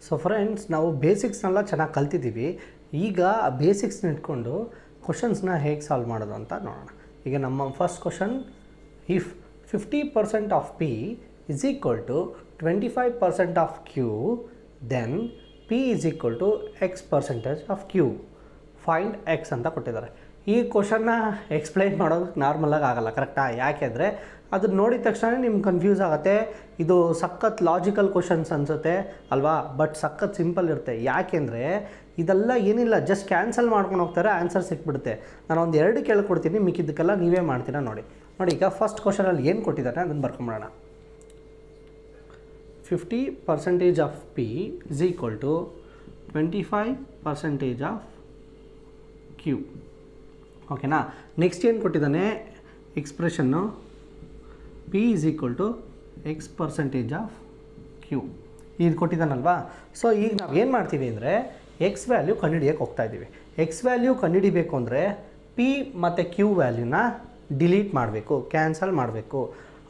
So friends, ನಾವು ಬೇಸಿಕ್ಸ್ನೆಲ್ಲ ಚೆನ್ನಾಗಿ ಕಲ್ತಿದ್ದೀವಿ. ಈಗ ಆ ಬೇಸಿಕ್ಸ್ನ ಇಟ್ಕೊಂಡು ಕ್ವಶನ್ಸ್ನ ಹೇಗೆ ಸಾಲ್ವ್ ಮಾಡೋದು ಅಂತ ನೋಡೋಣ. ಈಗ ನಮ್ಮ first question, if 50% of P is equal to 25% of Q, then P is equal to X% ಆಫ್ Q. ಫೈಂಡ್ X ಅಂತ ಕೊಟ್ಟಿದ್ದಾರೆ. ಈ ಕ್ವಶನ್ನ ಎಕ್ಸ್ಪ್ಲೈನ್ ಮಾಡೋದಕ್ಕೆ ನಾರ್ಮಲಾಗಿ ಆಗಲ್ಲ, ಕರೆಕ್ಟಾ? ಯಾಕೆಂದರೆ ಅದನ್ನ ನೋಡಿದ ತಕ್ಷಣ ನಿಮ್ಗೆ ಕನ್ಫ್ಯೂಸ್ ಆಗುತ್ತೆ. ಇದು ಸಖತ್ ಲಾಜಿಕಲ್ ಕ್ವಶನ್ಸ್ ಅನಿಸುತ್ತೆ ಅಲ್ವಾ? ಬಟ್ ಸಖತ್ ಸಿಂಪಲ್ ಇರುತ್ತೆ. ಯಾಕೆಂದರೆ ಇದೆಲ್ಲ ಏನಿಲ್ಲ, ಜಸ್ಟ್ ಕ್ಯಾನ್ಸಲ್ ಮಾಡ್ಕೊಂಡು ಹೋಗ್ತಾರೆ, ಆನ್ಸರ್ ಸಿಕ್ಬಿಡುತ್ತೆ. ನಾನು ಒಂದು 2 ಕೇಳ್ಕೊಡ್ತೀನಿ, ಮಿಕ್ಕಿದ್ದಕ್ಕೆಲ್ಲ ನೀವೇ ಮಾಡ್ತೀರಾ. ನೋಡಿ ಈಗ ಫಸ್ಟ್ ಕ್ವಶನಲ್ಲಿ ಏನು ಕೊಟ್ಟಿದ್ದಾರೆ ಅದನ್ನು ಬರ್ಕೊಂಬಿಡೋಣ. 50% of P is equal to 25% of Q. ಓಕೆನಾ? ನೆಕ್ಸ್ಟ್ ಏನು ಕೊಟ್ಟಿದ್ದಾನೆ expression, P is equal to X% ಆಫ್ Q. ಇದು ಕೊಟ್ಟಿದ್ದಾನಲ್ವಾ? ಸೊ ಈಗ ನಾವು ಏನು ಮಾಡ್ತೀವಿ ಅಂದರೆ ಎಕ್ಸ್ ವ್ಯಾಲ್ಯೂ ಕಂಡುಹಿಡಿಯೋಕ್ಕೆ ಹೋಗ್ತಾಯಿದ್ದೀವಿ. ಎಕ್ಸ್ ವ್ಯಾಲ್ಯೂ ಕಂಡುಹಿಡಿಬೇಕು ಅಂದರೆ P ಮತ್ತು Q ವ್ಯಾಲ್ಯೂನ ಡಿಲೀಟ್ ಮಾಡಬೇಕು, ಕ್ಯಾನ್ಸಲ್ ಮಾಡಬೇಕು.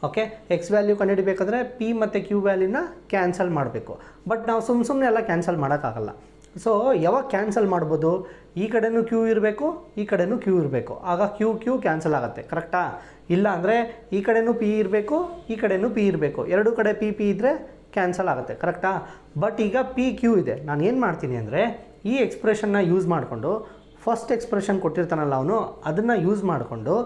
ಓಕೆ, ಎಕ್ಸ್ ವ್ಯಾಲ್ಯೂ ಕಂಡುಹಿಡಿಬೇಕಾದ್ರೆ P ಮತ್ತು Q ವ್ಯಾಲ್ಯೂನ ಕ್ಯಾನ್ಸಲ್ ಮಾಡಬೇಕು. ಬಟ್ ನಾವು ಸುಮ್ಮನೆ ಎಲ್ಲ ಕ್ಯಾನ್ಸಲ್ ಮಾಡೋಕ್ಕಾಗಲ್ಲ. ಸೊ ಯಾವಾಗ ಕ್ಯಾನ್ಸಲ್ ಮಾಡ್ಬೋದು? ಈ ಕಡೆನೂ Q ಇರಬೇಕು, ಈ ಕಡೆನೂ Q ಇರಬೇಕು. ಆಗ Q ಕ್ಯಾನ್ಸಲ್ ಆಗುತ್ತೆ, ಕರೆಕ್ಟಾ? ಇಲ್ಲ ಅಂದರೆ ಈ ಕಡೆನೂ P ಇರಬೇಕು, ಈ ಕಡೆನೂ P ಇರಬೇಕು. ಎರಡೂ ಕಡೆ P ಇದ್ದರೆ ಕ್ಯಾನ್ಸಲ್ ಆಗುತ್ತೆ, ಕರೆಕ್ಟಾ? ಬಟ್ ಈಗ P Q ಇದೆ. ನಾನು ಏನು ಮಾಡ್ತೀನಿ ಅಂದರೆ ಈ ಎಕ್ಸ್ಪ್ರೆಷನ್ನ ಯೂಸ್ ಮಾಡಿಕೊಂಡು, ಫಸ್ಟ್ ಎಕ್ಸ್ಪ್ರೆಷನ್ ಕೊಟ್ಟಿರ್ತಾನಲ್ಲ ಅವನು, ಅದನ್ನು ಯೂಸ್ ಮಾಡಿಕೊಂಡು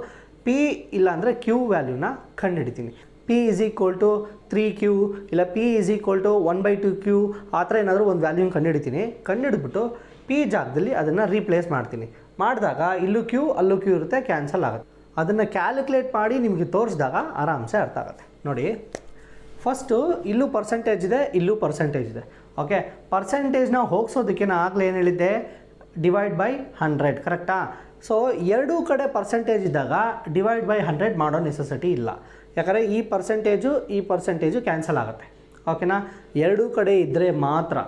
P ಇಲ್ಲ ಅಂದರೆ Q ವ್ಯಾಲ್ಯೂನ ಕಂಡುಹಿಡಿತೀನಿ. P is equal to 3Q ಇಲ್ಲ P is equal to 1/2Q, ಆ ಥರ ಏನಾದರೂ ಒಂದು ವ್ಯಾಲ್ಯೂನ ಕಂಡುಹಿಡಿತೀನಿ. ಕಂಡುಹಿಡಿದ್ಬಿಟ್ಟು P ಜಾಗದಲ್ಲಿ ಅದನ್ನು ರೀಪ್ಲೇಸ್ ಮಾಡ್ತೀನಿ. ಮಾಡಿದಾಗ ಇಲ್ಲೂ Q ಅಲ್ಲೂ Q ಇರುತ್ತೆ, ಕ್ಯಾನ್ಸಲ್ ಆಗುತ್ತೆ. ಅದನ್ನು ಕ್ಯಾಲ್ಕುಲೇಟ್ ಮಾಡಿ ನಿಮಗೆ ತೋರಿಸಿದಾಗ ಆರಾಮ್ಸೆ ಅರ್ಥ ಆಗುತ್ತೆ. ನೋಡಿ, ಫಸ್ಟು ಇಲ್ಲೂ ಪರ್ಸೆಂಟೇಜ್ ಇದೆ, ಇಲ್ಲೂ ಪರ್ಸೆಂಟೇಜ್ ಇದೆ. ಓಕೆ, ಪರ್ಸೆಂಟೇಜ್ನ ಹೋಗಿಸೋದಕ್ಕೆ ನಾನು ಆಗಲೇ ಏನು ಹೇಳಿದ್ದೆ, ಡಿವೈಡ್ ಬೈ 100, ಕರೆಕ್ಟಾ? ಸೊ ಎರಡೂ ಕಡೆ ಪರ್ಸೆಂಟೇಜ್ ಇದ್ದಾಗ ಡಿವೈಡ್ ಬೈ 100 ಮಾಡೋ ನೆಸೆಸಿಟಿ ಇಲ್ಲ. ಯಾಕಂದರೆ ಈ ಪರ್ಸೆಂಟೇಜು ಕ್ಯಾನ್ಸಲ್ ಆಗುತ್ತೆ. ಓಕೆನಾ? ಎರಡೂ ಕಡೆ ಇದ್ದರೆ ಮಾತ್ರ.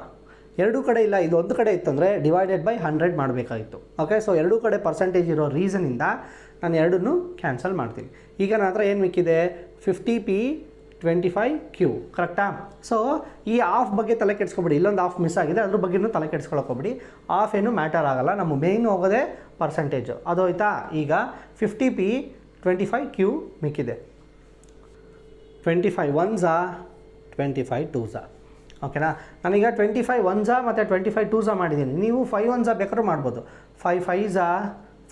ಎರಡೂ ಕಡೆ ಇಲ್ಲ, ಇದು ಒಂದು ಕಡೆ ಇತ್ತಂದರೆ ಡಿವೈಡೆಡ್ ಬೈ 100 ಮಾಡಬೇಕಾಗಿತ್ತು. ಓಕೆ, ಸೊ ಎರಡೂ ಕಡೆ ಪರ್ಸೆಂಟೇಜ್ ಇರೋ ರೀಸನಿಂದ ನಾನು ಎರಡನ್ನೂ ಕ್ಯಾನ್ಸಲ್ ಮಾಡ್ತೀನಿ. ಈಗ ನನ್ನ ಹತ್ರ ಏನು ಮಿಕ್ಕಿದೆ? 50P 25Q, ಕರೆಕ್ಟಾ? ಸೊ ಈ ಆಫ್ ಬಗ್ಗೆ ತಲೆ ಕೆಡಿಸ್ಕೊಬೇಡಿ. ಇಲ್ಲೊಂದು ಆಫ್ ಮಿಸ್ ಆಗಿದೆ, ಅದ್ರ ಬಗ್ಗೆನೂ ತಲೆ ಕೆಡಿಸ್ಕೊಳಕ್ಕೋಗ್ಬೇಡಿ. ಆಫ್ ಏನು ಮ್ಯಾಟರ್ ಆಗಲ್ಲ, ನಮ್ಮ ಮೇಯ್ನ್ ಹೋಗೋದೇ ಪರ್ಸೆಂಟೇಜು. ಅದು ಹೋಯ್ತಾ? ಈಗ 50P 25Q ಮಿಕ್ಕಿದೆ. 25 1s 25 2s. ಓಕೆನಾ? ನಾನೀಗ 25 1s ಮತ್ತು 25 2s ಮಾಡಿದ್ದೀನಿ. ನೀವು 5 1s ಬೇಕಾದ್ರೂ ಮಾಡ್ಬೋದು. 5 5s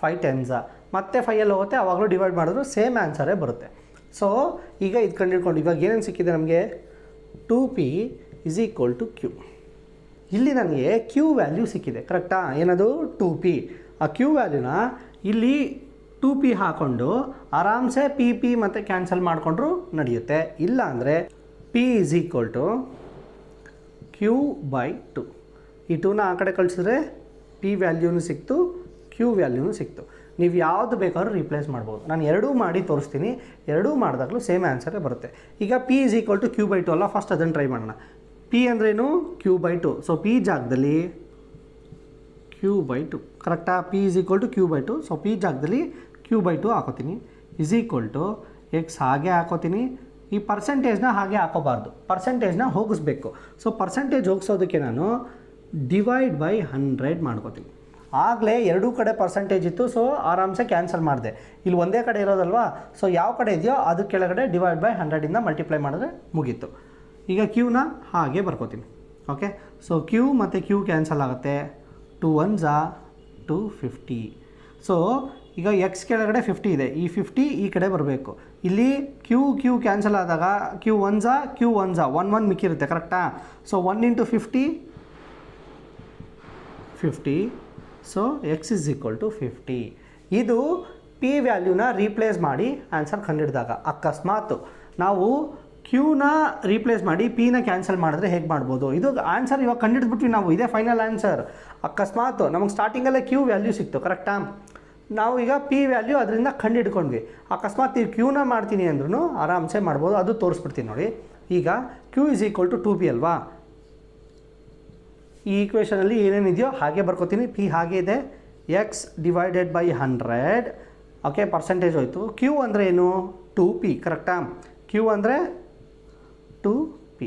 5 10s ಮತ್ತೆ 5 ಹೋಗುತ್ತೆ, ಆವಾಗಲೂ ಡಿವೈಡ್ ಮಾಡಿದ್ರು ಸೇಮ್ ಆನ್ಸರೇ ಬರುತ್ತೆ. ಸೊ ಈಗ ಇದು ಕಂಡುಹಿಡ್ಕೊಂಡು ಇವಾಗ ಏನೇನು ಸಿಕ್ಕಿದೆ ನಮಗೆ? 2P is equal to Q. ಇಲ್ಲಿ ನನಗೆ Q ವ್ಯಾಲ್ಯೂ ಸಿಕ್ಕಿದೆ, ಕರೆಕ್ಟಾ? ಏನದು? 2P. ಆ Q ವ್ಯಾಲ್ಯೂನ ಇಲ್ಲಿ 2P ಹಾಕ್ಕೊಂಡು ಆರಾಮ್ಸೆ P ಮತ್ತು ಕ್ಯಾನ್ಸಲ್ ಮಾಡಿಕೊಂಡ್ರು ನಡೆಯುತ್ತೆ. ಇಲ್ಲ ಅಂದರೆ P is equal to Q/2. ಈ 2ನ ಆ ಕಡೆ ಕಳಿಸಿದ್ರೆ P ವ್ಯಾಲ್ಯೂನು ಸಿಕ್ತು, Q ವ್ಯಾಲ್ಯೂನು ಸಿಕ್ತು. ನೀವು ಯಾವುದು ಬೇಕಾದ್ರೂ ರೀಪ್ಲೇಸ್ ಮಾಡ್ಬೋದು. ನಾನು ಎರಡೂ ಮಾಡಿ ತೋರಿಸ್ತೀನಿ. ಎರಡೂ ಮಾಡಿದಾಗಲೂ ಸೇಮ್ ಆನ್ಸರೇ ಬರುತ್ತೆ. ಈಗ P is equal to Q/2 ಅಲ್ಲ, ಫಸ್ಟ್ ಅದನ್ನು ಟ್ರೈ ಮಾಡೋಣ. P ಅಂದ್ರೇನು? Q/2. ಸೊ P ಜಾಗದಲ್ಲಿ Q/2, ಕರೆಕ್ಟಾ? P is equal to Q/2. So P ಜಾಗದಲ್ಲಿ Q/2 ಹಾಕೋತೀನಿ. is equal to X ಹಾಗೆ ಹಾಕೋತೀನಿ. ಈ ಪರ್ಸೆಂಟೇಜ್ನ ಹಾಗೆ ಹಾಕೋಬಾರ್ದು, ಪರ್ಸೆಂಟೇಜ್ನ ಹೋಗಿಸ್ಬೇಕು. ಸೊ ಪರ್ಸೆಂಟೇಜ್ ಹೋಗಿಸೋದಕ್ಕೆ ನಾನು ಡಿವೈಡ್ ಬೈ 100 ಮಾಡ್ಕೋತೀನಿ. ಆಗಲೇ ಎರಡೂ ಕಡೆ ಪರ್ಸೆಂಟೇಜ್ ಇತ್ತು, ಸೊ ಆರಾಮ್ಸೆ ಕ್ಯಾನ್ಸಲ್ ಮಾಡಿದೆ. ಇಲ್ಲಿ ಒಂದೇ ಕಡೆ ಇರೋದಲ್ವಾ, ಸೊ ಯಾವ ಕಡೆ ಇದೆಯೋ ಅದು ಕೆಳಗಡೆ ಡಿವೈಡ್ ಬೈ 100ಇಂದ ಮಲ್ಟಿಪ್ಲೈ ಮಾಡಿದ್ರೆ ಮುಗೀತು. ಈಗ Qನ ಹಾಗೆ ಬರ್ಕೋತೀನಿ. ಓಕೆ, ಸೊ Q ಮತ್ತು Q ಕ್ಯಾನ್ಸಲ್ ಆಗುತ್ತೆ. 2 1s 250. ಸೊ ಈಗ X ಕೆಳಗಡೆ 50 ಇದೆ, ಈ 50 ಈ ಕಡೆ ಬರಬೇಕು. ಇಲ್ಲಿ Q ಕ್ಯಾನ್ಸಲ್ ಆದಾಗ Q 1s 1 1 ಮಿಕ್ಕಿರುತ್ತೆ, ಕರೆಕ್ಟಾ? So 1 × 50 50. So X is equal to 50. ಇದು P ವ್ಯಾಲ್ಯೂನ ರೀಪ್ಲೇಸ್ ಮಾಡಿ ಆನ್ಸರ್ ಕಂಡುಹಿಡಿದಾಗ. ಅಕಸ್ಮಾತ್ ನಾವು Qನ ರೀಪ್ಲೇಸ್ ಮಾಡಿ Pನ ಕ್ಯಾನ್ಸಲ್ ಮಾಡಿದ್ರೆ ಹೇಗೆ ಮಾಡ್ಬೋದು? ಇದು ಆನ್ಸರ್ ಇವಾಗ ಕಂಡುಹಿಡಿದ್ಬಿಟ್ವಿ ನಾವು, ಇದೇ ಫೈನಲ್ ಆನ್ಸರ್. ಅಕಸ್ಮಾತ್ ನಮಗೆ ಸ್ಟಾರ್ಟಿಂಗಲ್ಲೇ Q ವ್ಯಾಲ್ಯೂ ಸಿಕ್ತು, ಕರೆಕ್ಟಾ? ನಾವು ಈಗ P ವ್ಯಾಲ್ಯೂ ಅದರಿಂದ ಕಂಡುಹಿಡ್ಕೊಂಡ್ವಿ. ಅಕಸ್ಮಾತ್ ನೀವು Qನ ಮಾಡ್ತೀನಿ ಅಂದ್ರೂ ಆರಾಮ್ಸೆ ಮಾಡ್ಬೋದು, ಅದು ತೋರಿಸ್ಬಿಡ್ತೀನಿ ನೋಡಿ. ಈಗ Q is equal to 2P ಅಲ್ವಾ? ಈ ಈಕ್ವೇಷನಲ್ಲಿ ಏನೇನಿದೆಯೋ ಹಾಗೆ ಬರ್ಕೋತೀನಿ. P ಹಾಗೆ ಇದೆ, X divided by 100. Okay, percentage ಹೋಯಿತು. Q ಅಂದರೆ ಏನು? 2P, ಕರೆಕ್ಟಾ? Q ಅಂದರೆ 2P.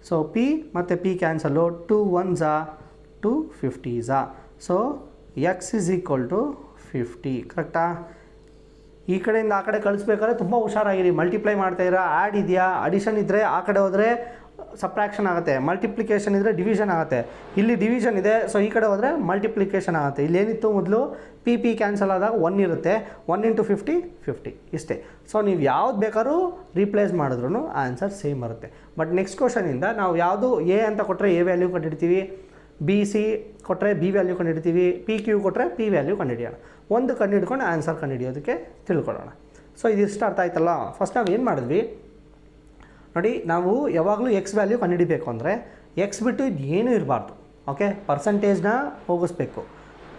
ಸೊ ಪಿ ಮತ್ತು P cancel 2 1s 2 50s. So x is equal to 50. ಕರೆಕ್ಟಾ? ಈ ಕಡೆಯಿಂದ ಆ ಕಡೆ ಕಳಿಸ್ಬೇಕಾದ್ರೆ ತುಂಬ ಹುಷಾರಾಗಿರಿ. ಮಲ್ಟಿಪ್ಲೈ ಮಾಡ್ತಾಯಿರಾ, ಆ್ಯಡ್ ಇದೆಯಾ, ಅಡಿಷನ್ ಇದ್ದರೆ ಆ ಕಡೆ ಹೋದರೆ ಸಬ್ಟ್ರಾಕ್ಷನ್ ಆಗುತ್ತೆ, ಮಲ್ಟಿಪ್ಲಿಕೇಶನ್ ಇದ್ದರೆ ಡಿವಿಷನ್ ಆಗುತ್ತೆ. ಇಲ್ಲಿ ಡಿವಿಷನ್ ಇದೆ, ಸೊ ಈ ಕಡೆ ಹೋದರೆ ಮಲ್ಟಿಪ್ಲಿಕೇಶನ್ ಆಗುತ್ತೆ. ಇಲ್ಲೇನಿತ್ತು ಮೊದಲು ಪಿ ಪಿ ಕ್ಯಾನ್ಸಲ್ ಆದಾಗ 1 ಇರುತ್ತೆ, 1 × 50 50 ಇಷ್ಟೇ. ಸೊ ನೀವು ಯಾವ್ದು ಬೇಕಾದ್ರೂ ರೀಪ್ಲೇಸ್ ಮಾಡಿದ್ರೂ ಆನ್ಸರ್ ಸೇಮ್ ಬರುತ್ತೆ. ಬಟ್ ನೆಕ್ಸ್ಟ್ ಕ್ವಶನಿಂದ ನಾವು ಯಾವುದು ಎ ಅಂತ ಕೊಟ್ಟರೆ ಎ ವ್ಯಾಲ್ಯೂ ಕಂಡುಹಿಡ್ತೀವಿ, ಬಿ ಸಿ ಕೊಟ್ಟರೆ ಬಿ ವ್ಯಾಲ್ಯೂ ಕಂಡುಹಿಡ್ತೀವಿ, ಪಿ ಕ್ಯೂ ಕೊಟ್ಟರೆ ಪಿ ವ್ಯಾಲ್ಯೂ ಕಂಡುಹಿಡಿಯೋಣ. ಒಂದು ಕಂಡುಹಿಡ್ಕೊಂಡು ಆನ್ಸರ್ ಕಂಡುಹಿಡಿಯೋದಕ್ಕೆ ತಿಳ್ಕೊಳ್ಳೋಣ. ಸೊ ಇದಿಷ್ಟು ಅರ್ಥ ಆಯ್ತಲ್ಲ. ಫಸ್ಟ್ ನಾವು ಏನು ಮಾಡಿದ್ವಿ ನೋಡಿ, ನಾವು ಯಾವಾಗಲೂ ಎಕ್ಸ್ ವ್ಯಾಲ್ಯೂ ಕಂಡುಹಿಡಿಬೇಕು ಅಂದರೆ ಎಕ್ಸ್ ಬಿಟ್ಟು ಇದು ಏನೂ ಇರಬಾರ್ದು. ಓಕೆ, ಪರ್ಸಂಟೇಜ್ನ ಹೋಗಿಸ್ಬೇಕು,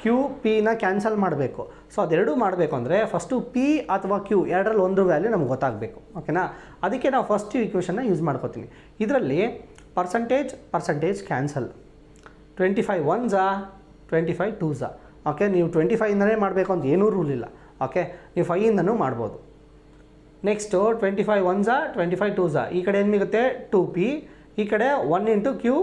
ಕ್ಯೂ ಪಿನ ಕ್ಯಾನ್ಸಲ್ ಮಾಡಬೇಕು. ಸೊ ಅದೆರಡೂ ಮಾಡಬೇಕು ಅಂದರೆ ಫಸ್ಟು ಪಿ ಅಥವಾ ಕ್ಯೂ ಎರಡರಲ್ಲಿ ಒಂದು ವ್ಯಾಲ್ಯೂ ನಮ್ಗೆ ಗೊತ್ತಾಗಬೇಕು. ಓಕೆನಾ? ಅದಕ್ಕೆ ನಾವು ಫಸ್ಟ್ ಈಕ್ವೇಷನ್ನ ಯೂಸ್ ಮಾಡ್ಕೋತೀನಿ. ಇದರಲ್ಲಿ percentage cancel, 25 1s 25 2s. Okay, ನೀವು 25ಇಂದನೇ ಮಾಡಬೇಕು ಅಂತ ಏನೂ ರೂಲ್ ಇಲ್ಲ. ಓಕೆ, ನೀವು 5ಇಂದನೂ ಮಾಡ್ಬೋದು. Next 25 1s 25 2s. ಈ ಕಡೆ ಏನು ಮಿಗುತ್ತೆ 2p, ಈ ಕಡೆ 1 × ಕ್ಯೂ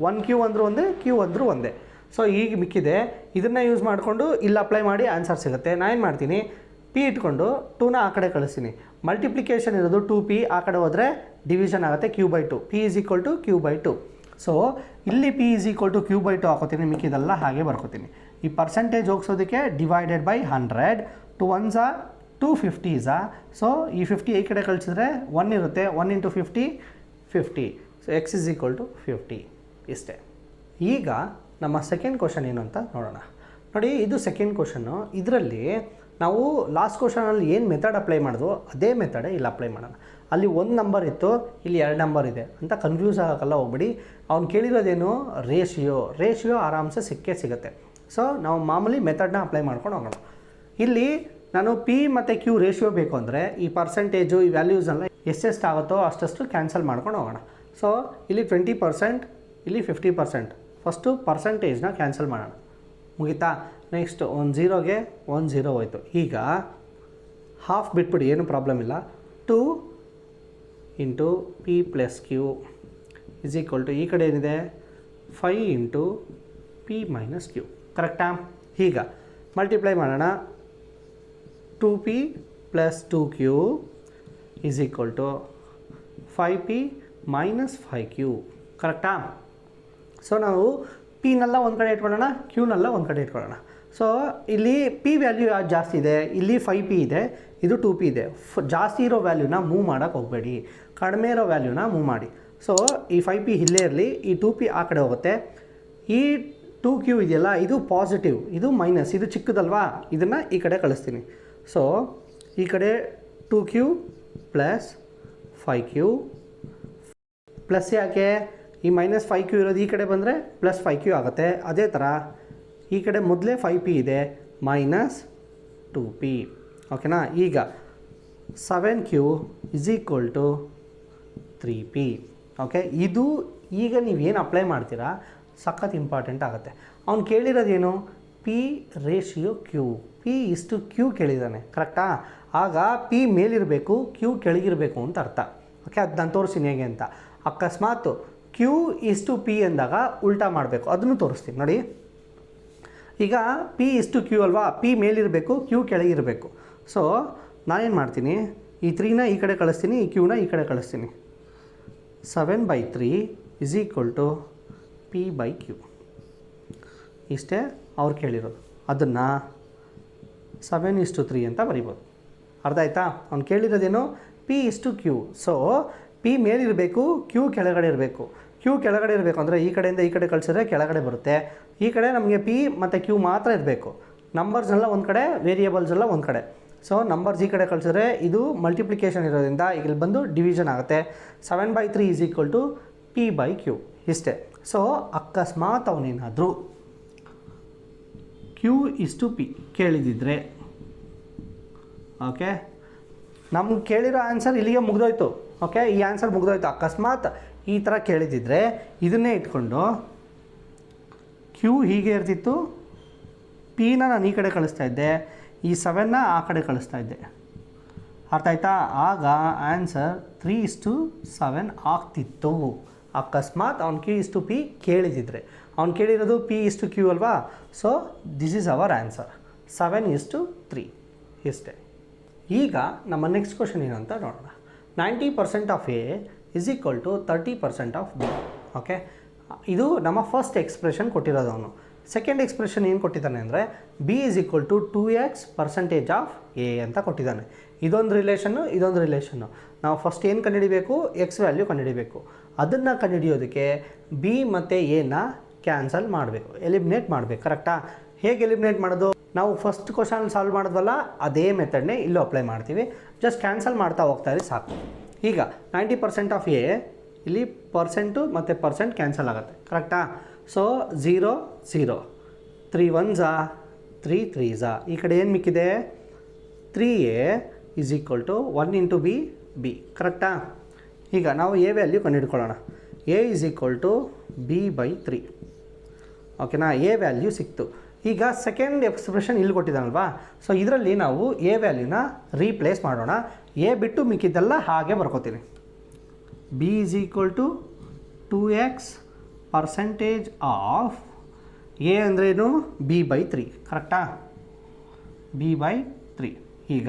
1 ಕ್ಯೂ ಅಂದರೂ ಒಂದೇ, ಕ್ಯೂ ಅಂದರೂ ಒಂದೇ. ಸೊ ಈಗ ಮಿಕ್ಕಿದೆ, ಇದನ್ನು ಯೂಸ್ ಮಾಡಿಕೊಂಡು ಇಲ್ಲಿ ಅಪ್ಲೈ ಮಾಡಿ ಆನ್ಸರ್ ಸಿಗುತ್ತೆ. ನಾನು ಏನು ಮಾಡ್ತೀನಿ, ಪಿ ಇಟ್ಕೊಂಡು 2ನ ಆ ಕಡೆ ಕಳಿಸ್ತೀನಿ. ಮಲ್ಟಿಪ್ಲಿಕೇಶನ್ ಇರೋದು 2p, ಆ ಕಡೆ ಹೋದರೆ ಡಿವಿಷನ್ ಆಗುತ್ತೆ q/2. p = q/2. ಸೊ ಇಲ್ಲಿ p = q/2 ಹಾಕೋತೀನಿ, ಮಿಕ್ಕಿದೆಲ್ಲ ಹಾಗೆ ಬರ್ಕೋತೀನಿ. ಈ ಪರ್ಸೆಂಟೇಜ್ ಹೋಗಿಸೋದಕ್ಕೆ divided by 100, 2 1s 2 50s. So ಈ 50 ಈ ಕಡೆ ಕಳಿಸಿದ್ರೆ 1 ಇರುತ್ತೆ, 1 × 50 50. So x is equal to 50 ಇಷ್ಟೇ. ಈಗ ನಮ್ಮ ಸೆಕೆಂಡ್ ಕ್ವಶನ್ ಏನು ಅಂತ ನೋಡೋಣ. ನೋಡಿ, ಇದು ಸೆಕೆಂಡ್ ಕ್ವಶನ್ನು. ಇದರಲ್ಲಿ ನಾವು ಲಾಸ್ಟ್ ಕ್ವಶನಲ್ಲಿ ಏನು ಮೆಥಡ್ ಅಪ್ಲೈ ಮಾಡಿದ್ವೋ ಅದೇ ಮೆಥಡೇ ಇಲ್ಲಿ ಅಪ್ಲೈ ಮಾಡೋಣ. ಅಲ್ಲಿ 1 ನಂಬರ್ ಇತ್ತು, ಇಲ್ಲಿ 2 ನಂಬರ್ ಇದೆ ಅಂತ ಕನ್ಫ್ಯೂಸ್ ಆಗೋಕ್ಕಲ್ಲ ಹೋಗ್ಬಿಡಿ. ಅವ್ನು ಕೇಳಿರೋದೇನು, ರೇಷಿಯೋ ಆರಾಮ್ಸೆ ಸಿಗುತ್ತೆ. ಸೊ ನಾವು ಮಾಮೂಲಿ ಮೆಥಡ್ನ ಅಪ್ಲೈ ಮಾಡ್ಕೊಂಡು ಹೋಗೋಣ. ಇಲ್ಲಿ ನಾನು ಪಿ ಮತ್ತು ಕ್ಯೂ ರೇಷಿಯೋ ಬೇಕು ಅಂದರೆ ಈ ಪರ್ಸೆಂಟೇಜು ಈ ವ್ಯಾಲ್ಯೂಸೆಲ್ಲ ಎಷ್ಟೆಷ್ಟು ಆಗುತ್ತೋ ಅಷ್ಟು ಕ್ಯಾನ್ಸಲ್ ಮಾಡ್ಕೊಂಡು ಹೋಗೋಣ. ಸೊ ಇಲ್ಲಿ 20%, ಇಲ್ಲಿ 50%. ಫಸ್ಟು ಪರ್ಸೆಂಟೇಜ್ನ ಕ್ಯಾನ್ಸಲ್ ಮಾಡೋಣ, ಮುಗಿತಾ? ನೆಕ್ಸ್ಟ್ 1 0ಗೆ 1 0 ಹೋಯ್ತು. ಈಗ ಹಾಫ್ ಬಿಟ್ಬಿಡಿ, ಏನು ಪ್ರಾಬ್ಲಮ್ ಇಲ್ಲ. 2 × p + q = ಈ ಕಡೆ ಏನಿದೆ 5 × p - q. ಕರೆಕ್ಟಾ? ಈಗ ಮಲ್ಟಿಪ್ಲೈ ಮಾಡೋಣ. 2p + 2q = 5p - 5q. ಕರೆಕ್ಟಾ? ಸೊ ನಾವು ಪಿನೆಲ್ಲ ಒಂದು ಕಡೆ ಇಟ್ಕೊಳ್ಳೋಣ, ಕ್ಯೂನೆಲ್ಲ ಒಂದು ಕಡೆ ಇಟ್ಕೊಳ್ಳೋಣ. ಸೊ ಇಲ್ಲಿ ಪಿ ವ್ಯಾಲ್ಯೂ ಯಾವ್ದು ಜಾಸ್ತಿ ಇದೆ, ಇಲ್ಲಿ 5p ಇದೆ, ಇದು 2p ಇದೆ. ಜಾಸ್ತಿ ಇರೋ ವ್ಯಾಲ್ಯೂನ ಮೂವ್ ಮಾಡೋಕ್ಕೆ ಹೋಗಬೇಡಿ, ಕಡಿಮೆ ಇರೋ ವ್ಯಾಲ್ಯೂನ ಮೂವ್ ಮಾಡಿ. ಸೊ ಈ 5p ಇಲ್ಲೇ ಇರಲಿ, ಈ 2p ಆ ಕಡೆ ಹೋಗುತ್ತೆ. ಈ 2q ಇದೆಯಲ್ಲ, ಇದು ಪಾಸಿಟಿವ್, ಇದು ಮೈನಸ್, ಇದು ಚಿಕ್ಕದಲ್ವಾ, ಇದನ್ನು ಈ ಕಡೆ ಕಳಿಸ್ತೀನಿ. ಸೊ ಈ ಕಡೆ 2q + 5q ಪ್ಲಸ್, ಯಾಕೆ ಈ -5q ಇರೋದು ಈ ಕಡೆ ಬಂದರೆ +5q ಆಗುತ್ತೆ. ಅದೇ ಥರ ಈ ಕಡೆ ಮೊದಲೇ 5p ಇದೆ, -2p. ಓಕೆನಾ? ಈಗ 7q = 3p. ಓಕೆ, ಇದು ಈಗ ನೀವೇನು ಅಪ್ಲೈ ಮಾಡ್ತೀರಾ ಸಖತ್ ಇಂಪಾರ್ಟೆಂಟ್ ಆಗುತ್ತೆ. ಅವ್ನು ಕೇಳಿರೋದೇನು, p/q, p/q ಕೇಳಿದ್ದಾನೆ. ಕರೆಕ್ಟಾ? ಆಗ p ಮೇಲಿರಬೇಕು, q ಕೆಳಗಿರಬೇಕು ಅಂತ ಅರ್ಥ. ಓಕೆ, ಅದು ನಾನು ತೋರಿಸ್ತೀನಿ ಹೇಗೆ ಅಂತ. ಅಕಸ್ಮಾತ್ q/p ಅಂದಾಗ ಉಲ್ಟಾ ಮಾಡಬೇಕು, ಅದನ್ನು ತೋರಿಸ್ತೀನಿ ನೋಡಿ. ಈಗ p/q ಅಲ್ವಾ, p ಮೇಲಿರಬೇಕು, q ಕೆಳಗಿರಬೇಕು. ಸೊ ನಾನೇನು ಮಾಡ್ತೀನಿ, ಈ 3ನ ಈ ಕಡೆ ಕಳಿಸ್ತೀನಿ, ಈ q ನ ಈ ಕಡೆ ಕಳಿಸ್ತೀನಿ. 7/3 = p/q. ಇಷ್ಟೇ ಅವ್ರು ಕೇಳಿರೋದು. ಅದನ್ನು 7:3 ಅಂತ ಬರಿಬೋದು. ಅರ್ಥ ಆಯ್ತಾ? ಅವ್ನು ಕೇಳಿರೋದೇನು, p/q. ಸೊ p ಮೇಲಿರಬೇಕು, q ಕೆಳಗಡೆ ಇರಬೇಕು. q ಕೆಳಗಡೆ ಇರಬೇಕು ಅಂದರೆ ಈ ಕಡೆಯಿಂದ ಈ ಕಡೆ ಕಳಿಸಿದ್ರೆ ಕೆಳಗಡೆ ಬರುತ್ತೆ. ಈ ಕಡೆ ನಮಗೆ p ಮತ್ತು q ಮಾತ್ರ ಇರಬೇಕು. ನಂಬರ್ಸ್ನೆಲ್ಲ ಒಂದು ಕಡೆ, ವೇರಿಯೇಬಲ್ಸ್ ಎಲ್ಲ ಒಂದು ಕಡೆ. ಸೊ ನಂಬರ್ಸ್ ಈ ಕಡೆ ಕಳಿಸಿದ್ರೆ ಇದು ಮಲ್ಟಿಪ್ಲಿಕೇಶನ್ ಇರೋದ್ರಿಂದ ಇಲ್ಲಿ ಬಂದು ಡಿವಿಷನ್ ಆಗುತ್ತೆ. 7/3 = p/q. ಇಷ್ಟೇ. ಸೊ ಅಕಸ್ಮಾತ್ ಅವನೇನಾದರೂ q/p ಕೇಳಿದಿದ್ರೆ, ಓಕೆ, ನಮ್ಗೆ ಕೇಳಿರೋ ಆನ್ಸರ್ ಇಲ್ಲಿಗೆ ಮುಗಿದೋಯ್ತು. ಓಕೆ, ಈ ಆನ್ಸರ್ ಮುಗಿದೋಯ್ತು. ಅಕಸ್ಮಾತ್ ಈ ಥರ ಕೇಳಿದಿದ್ರೆ ಇದನ್ನೇ ಇಟ್ಕೊಂಡು ಕ್ಯೂ ಹೀಗೆ ಇರ್ತಿತ್ತು, ಪಿನ ನಾನು ಈ ಕಡೆ ಕಳಿಸ್ತಾ ಇದ್ದೆ, ಈ 7ನ ಆ ಕಡೆ ಕಳಿಸ್ತಾ ಇದ್ದೆ. ಅರ್ಥ ಆಯ್ತಾ? ಆಗ ಆನ್ಸರ್ 3:7 ಆಗ್ತಿತ್ತು. ಅಕಸ್ಮಾತ್ ಅವ್ನು Q ಇಸ್ ಟು P ಕೇಳಿದಿದ್ರೆ, ಅವ್ನು ಕೇಳಿರೋದು P ಇಸ್ ಟು Q ಅಲ್ವಾ. So this is our answer 7:3 ಇಷ್ಟೇ. ಈಗ ನಮ್ಮ ನೆಕ್ಸ್ಟ್ ಕ್ವಶನ್ ಏನು ಅಂತ ನೋಡೋಣ. 90% of A is equal to 30% of B. Okay, ಇದು ನಮ್ಮ ಫಸ್ಟ್ ಎಕ್ಸ್ಪ್ರೆಷನ್ ಕೊಟ್ಟಿರೋದು. ಅವನು ಸೆಕೆಂಡ್ ಎಕ್ಸ್ಪ್ರೆಷನ್ ಏನು ಕೊಟ್ಟಿದ್ದಾನೆ ಅಂದರೆ B is equal to 2x% of A ಅಂತ ಕೊಟ್ಟಿದ್ದಾನೆ. ಇದೊಂದು ರಿಲೇಷನ್ನು. ನಾವು ಫಸ್ಟ್ ಏನು ಕಂಡುಹಿಡಿಬೇಕು, ಎಕ್ಸ್ ವ್ಯಾಲ್ಯೂ ಕಂಡುಹಿಡಿಬೇಕು. ಅದನ್ನು ಕಂಡುಹಿಡಿಯೋದಕ್ಕೆ B ಮತ್ತು Aನ ಕ್ಯಾನ್ಸಲ್ ಮಾಡಬೇಕು, ಎಲಿಮಿನೇಟ್ ಮಾಡಬೇಕು. ಕರೆಕ್ಟಾ? ಹೇಗೆ ಎಲಿಮಿನೇಟ್ ಮಾಡೋದು? ನಾವು ಫಸ್ಟ್ ಕ್ವಶನ್ ಸಾಲ್ವ್ ಮಾಡಿದ್ವಲ್ಲ ಅದೇ ಮೆಥಡ್ನೇ ಇಲ್ಲೂ ಅಪ್ಲೈ ಮಾಡ್ತೀವಿ. ಜಸ್ಟ್ ಕ್ಯಾನ್ಸಲ್ ಮಾಡ್ತಾ ಹೋಗ್ತಾ ಇರಿ ಸಾಕು. ಈಗ 90% ಆಫ್ A, ಇಲ್ಲಿ ಪರ್ಸೆಂಟು ಮತ್ತು ಪರ್ಸೆಂಟ್ ಕ್ಯಾನ್ಸಲ್ ಆಗುತ್ತೆ. ಕರೆಕ್ಟಾ? So 0 0, 3 1s 3 3s. ಈ ಕಡೆ ಏನು ಮಿಕ್ಕಿದೆ? 3A is equal to 1 into B. ಕರೆಕ್ಟಾ? ಈಗ ನಾವು A ವ್ಯಾಲ್ಯೂ ಕಂಡುಹಿಡ್ಕೊಳ್ಳೋಣ. A ಇಸ್ ಈಕ್ವಲ್ ಟು B/3. ಓಕೆನಾ? A ವ್ಯಾಲ್ಯೂ ಸಿಕ್ತು. ಈಗ ಸೆಕೆಂಡ್ ಎಕ್ಸ್ಪ್ರೆಷನ್ ಇಲ್ಲಿ ಕೊಟ್ಟಿದ್ದಾನಲ್ವಾ, ಸೊ ಇದರಲ್ಲಿ ನಾವು A ವ್ಯಾಲ್ಯೂನ ರೀಪ್ಲೇಸ್ ಮಾಡೋಣ. A ಬಿಟ್ಟು ಮಿಕ್ಕಿದ್ದೆಲ್ಲ ಹಾಗೆ ಬರ್ಕೋತೀನಿ. B is equal to 2x% of A ಅಂದ್ರೇನು? B/3. ಕರೆಕ್ಟಾ? B/3. ಈಗ